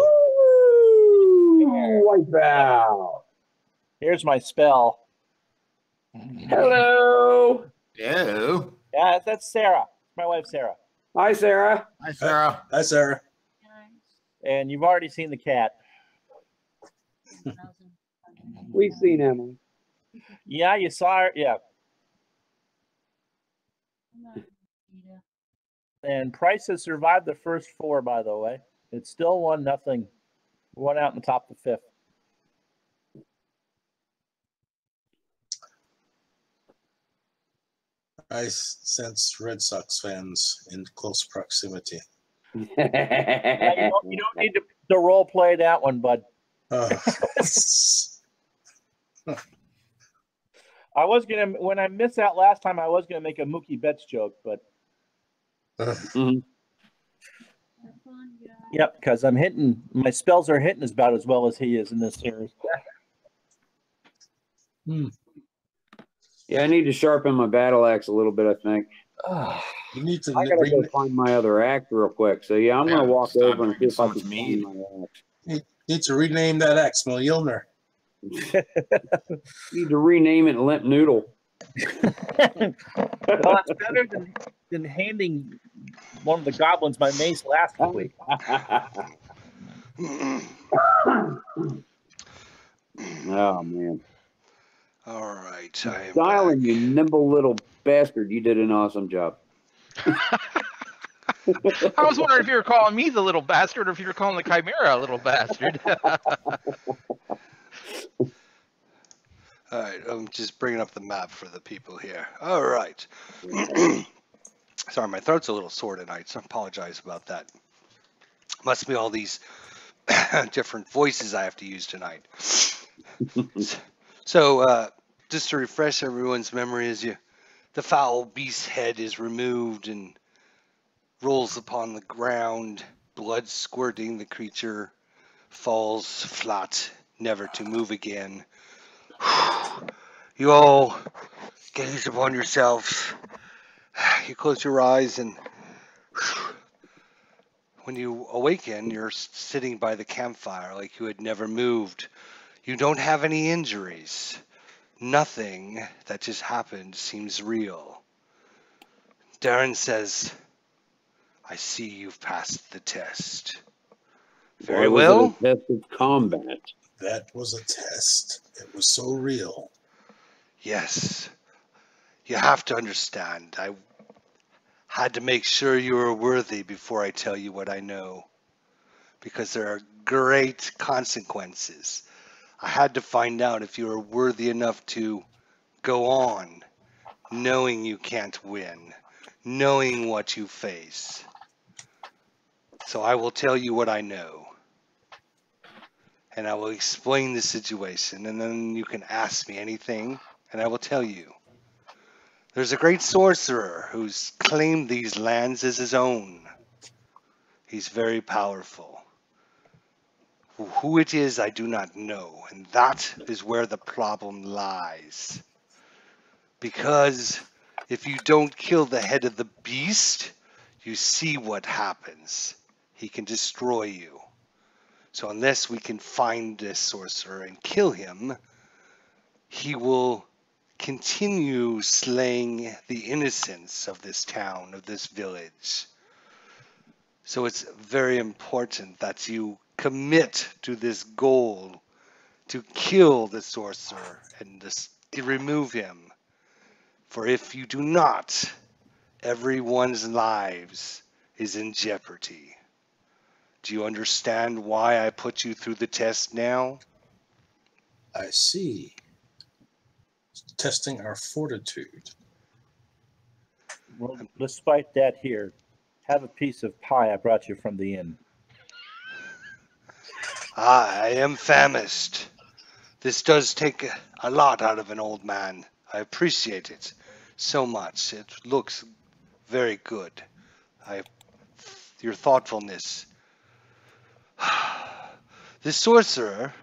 Wipe out. Here's my spell. Hello. Ew. Yeah, that's Sarah. My wife, Sarah. Hi, Sarah. Hi, Sarah. Hi, Sarah. And you've already seen the cat. We've seen Emily. Yeah, you saw her. Yeah. And Price has survived the first 4, by the way. It's still 1-0. One out in the top of the 5th. I sense Red Sox fans in close proximity. Yeah, you don't need to role play that one, bud. Uh, I was gonna, when I missed out last time, I was gonna make a Mookie Betts joke, but yep, because I'm hitting, my spells are hitting about as well as he is in this series. Yeah, I need to sharpen my battle axe a little bit, I think. you need to I gotta go find my other axe real quick. So yeah, I'm gonna walk stop over and see drinking if so I much can mead. find my axe. need to rename that X Milner. Need to rename it Limp Noodle. Well, it's better than handing one of the goblins my mace last week. Oh man. All right. Dialing, you nimble little bastard. You did an awesome job. I was wondering if you were calling me the little bastard or if you were calling the Chimera a little bastard. All right. I'm just bringing up the map for the people here. All right. Sorry, my throat's a little sore tonight, so I apologize about that. Must be all these different voices I have to use tonight. So, just to refresh everyone's memory, the foul beast's head is removed and rolls upon the ground, blood squirting. The creature falls flat, never to move again. You all gaze upon yourselves. You close your eyes, and when you awaken, you're sitting by the campfire like you had never moved. You don't have any injuries. Nothing that just happened seems real. Darren says, I see you've passed the test. Very well. A test of combat. That was a test. It was so real. Yes. You have to understand. I had to make sure you were worthy before I tell you what I know. Because there are great consequences. I had to find out if you were worthy enough to go on, knowing you can't win, knowing what you face. So I will tell you what I know. And I will explain the situation, and then you can ask me anything and I will tell you. There's a great sorcerer who's claimed these lands as his own. He's very powerful. Who it is, I do not know, and that is where the problem lies. Because if you don't kill the head of the beast, you see what happens. He can destroy you. So unless we can find this sorcerer and kill him, he will continue slaying the innocents of this town, of this village. So it's very important that you commit to this goal to kill the sorcerer and to remove him. For if you do not, everyone's lives is in jeopardy. Do you understand why I put you through the test now? I see. Testing our fortitude. Well, despite that, here, have a piece of pie I brought you from the inn. I am famished. This does take a lot out of an old man. I appreciate it so much. It looks very good. Your thoughtfulness. The sorcerer,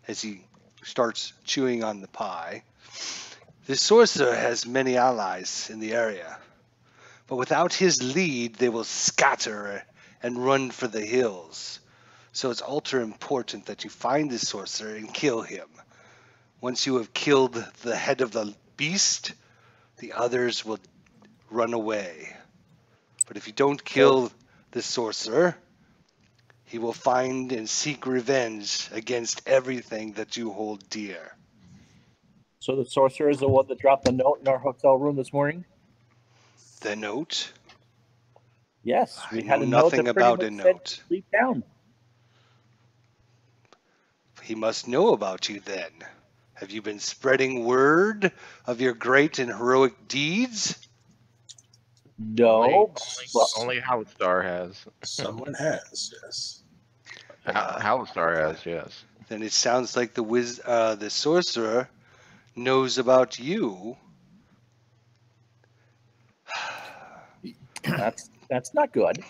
as he starts chewing on the pie, the sorcerer has many allies in the area. But without his lead, they will scatter and run for the hills. So it's ultra important that you find the sorcerer and kill him. Once you have killed the head of the beast, the others will run away. But if you don't kill the sorcerer, he will find and seek revenge against everything that you hold dear. So the sorcerer is the one that dropped the note in our hotel room this morning? The note? Yes, we I had know a note nothing that pretty about much a said note. leave town. He must know about you then. Have you been spreading word of your great and heroic deeds? No, but Only Howstar has. Someone has, yes. Howstar has, yes. Then it sounds like the sorcerer knows about you. that's not good.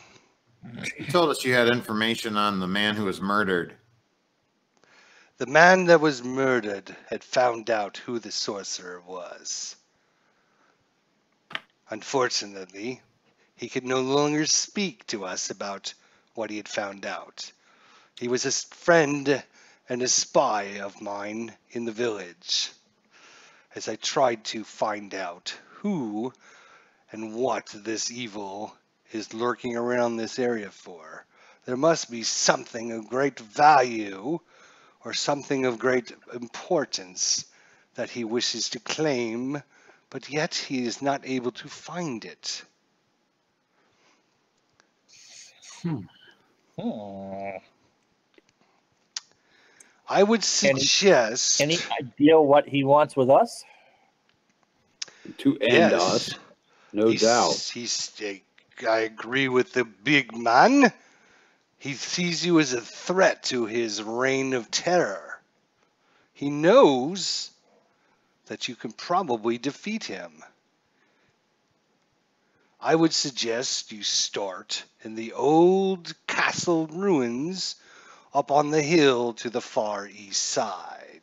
You told us you had information on the man who was murdered. The man that was murdered had found out who the sorcerer was. Unfortunately, he could no longer speak to us about what he had found out. He was a friend and a spy of mine in the village. As I tried to find out who and what this evil is lurking around this area for, there must be something of great value or something of great importance that he wishes to claim, but yet he is not able to find it. I would suggest... Any idea what he wants with us? To end us, no doubt. I agree with the big man. He sees you as a threat to his reign of terror. He knows that you can probably defeat him. I would suggest you start in the old castle ruins up on the hill to the far east side.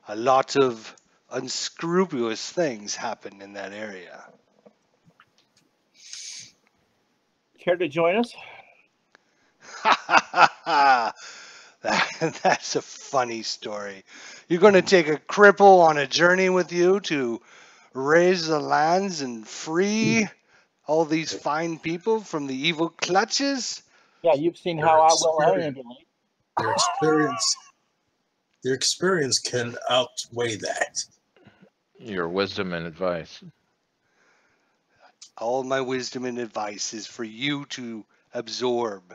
A lot of unscrupulous things happen in that area. Care to join us? That's a funny story. You're going to take a cripple on a journey with you to raise the lands and free all these fine people from the evil clutches? Yeah, you've seen how I will handle it. Their experience can outweigh that. Your wisdom and advice. All my wisdom and advice is for you to absorb.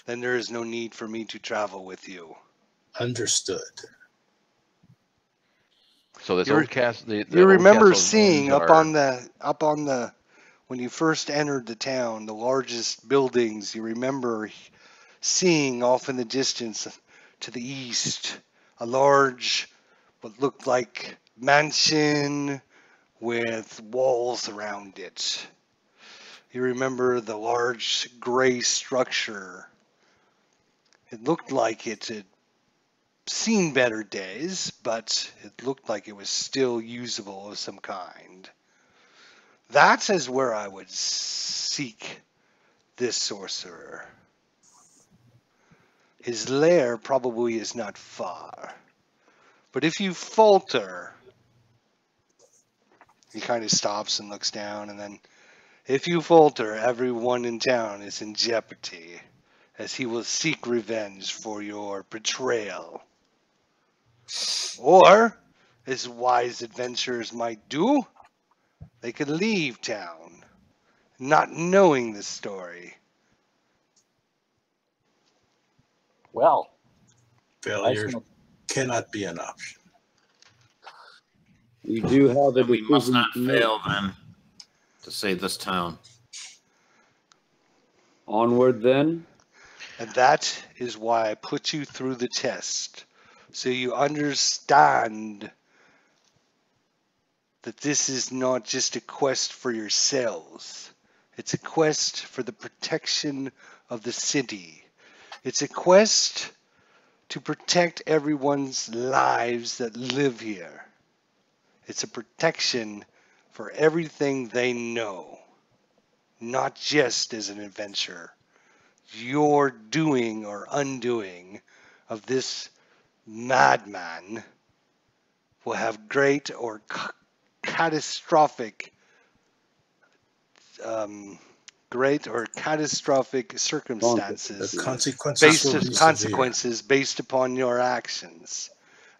Then there is no need for me to travel with you. Understood. So this old castle. You remember seeing up on the when you first entered the town, the largest buildings. You remember seeing off in the distance to the east a large, what looked like mansion with walls around it. You remember the large gray structure. It looked like it had seen better days, but it looked like it was still usable of some kind. That is where I would seek this sorcerer. His lair probably is not far. But if you falter, he kind of stops and looks down, and then if you falter, everyone in town is in jeopardy, as he will seek revenge for your betrayal. Or, as wise adventurers might do, they could leave town, not knowing the story. Well, Failure cannot be an option. You do have a We must decision not to make. fail then to save this town. Onward then. And that is why I put you through the test, so you understand that this is not just a quest for yourselves. It's a quest for the protection of the city. It's a quest to protect everyone's lives that live here. It's a protection for everything they know, not just as an adventurer. Your doing or undoing of this madman will have great or catastrophic circumstances, The consequences will be severe. consequences based upon your actions.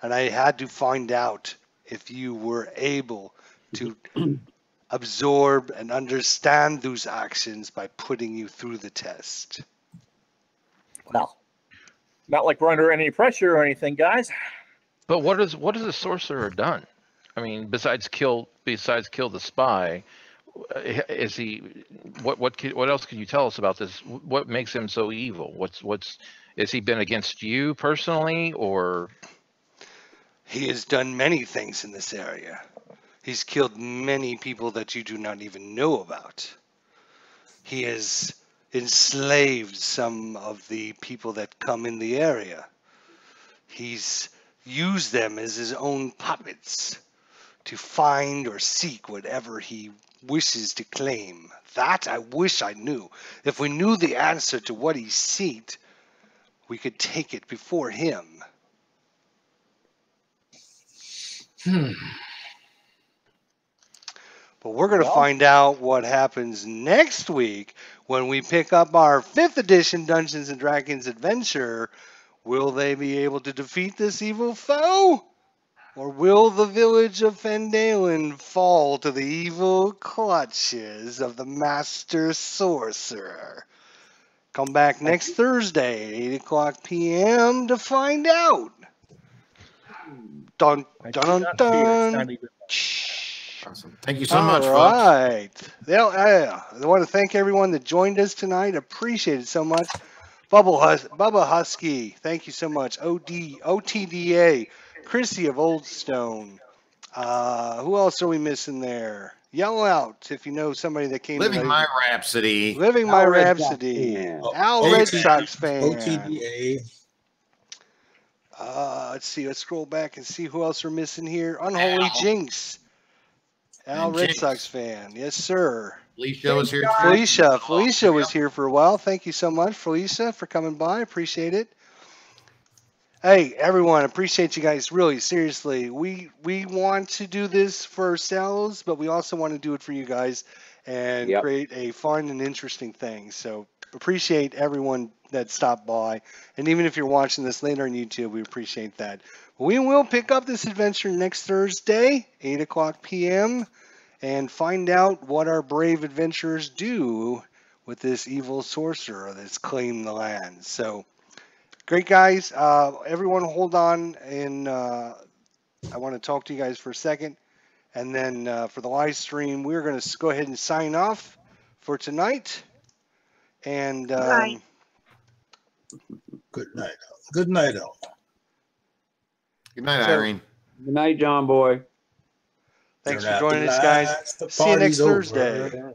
And I had to find out if you were able to absorb and understand those actions by putting you through the test. well, not like we're under any pressure or anything, guys. But what has the sorcerer done? I mean, besides kill the spy, is he? What else can you tell us about this? What makes him so evil? Has he been against you personally, or? He has done many things in this area. He's killed many people that you do not even know about. He has enslaved some of the people that come in the area. He's used them as his own puppets to find or seek whatever he wishes to claim. That I wish I knew. If we knew the answer to what he seeked, we could take it before him. But we're going to find out what happens next week when we pick up our 5th edition Dungeons & Dragons adventure. Will they be able to defeat this evil foe? Or will the village of Phandelver fall to the evil clutches of the Master Sorcerer? Come back next Thursday, 8 o'clock p.m. to find out. Dun, dun, dun, dun. Awesome. Thank you so much, All folks. right. I want to thank everyone that joined us tonight. Appreciate it so much. Bubba Husky, thank you so much. OTDA, Chrissy of Oldstone. Who else are we missing there? Yell out if you know somebody that came. Living My Rhapsody. Living My Rhapsody. Al Red Sox fan. OTDA. Let's see. Let's scroll back and see who else we're missing here. Unholy Jinx. Al And Red Jinx. Sox fan. Yes, sir. Felicia was here too. Felicia was here for a while. Thank you so much, Felicia, for coming by. Appreciate it. Hey, everyone, appreciate you guys. Really, seriously, we want to do this for ourselves, but we also want to do it for you guys and create a fun and interesting thing. So appreciate everyone that stopped by. And even if you're watching this later on YouTube, we appreciate that. We will pick up this adventure next Thursday, 8 o'clock p.m., and find out what our brave adventurers do with this evil sorcerer that's claimed the land. So, great, guys. Everyone hold on, and I want to talk to you guys for a second. And then for the live stream, we're going to go ahead and sign off for tonight. And Good night. Good night, all. Good night, Irene. Good night, John Boy. Thanks Turn for out the joining us, guys. lights, the See you next party's over. Thursday.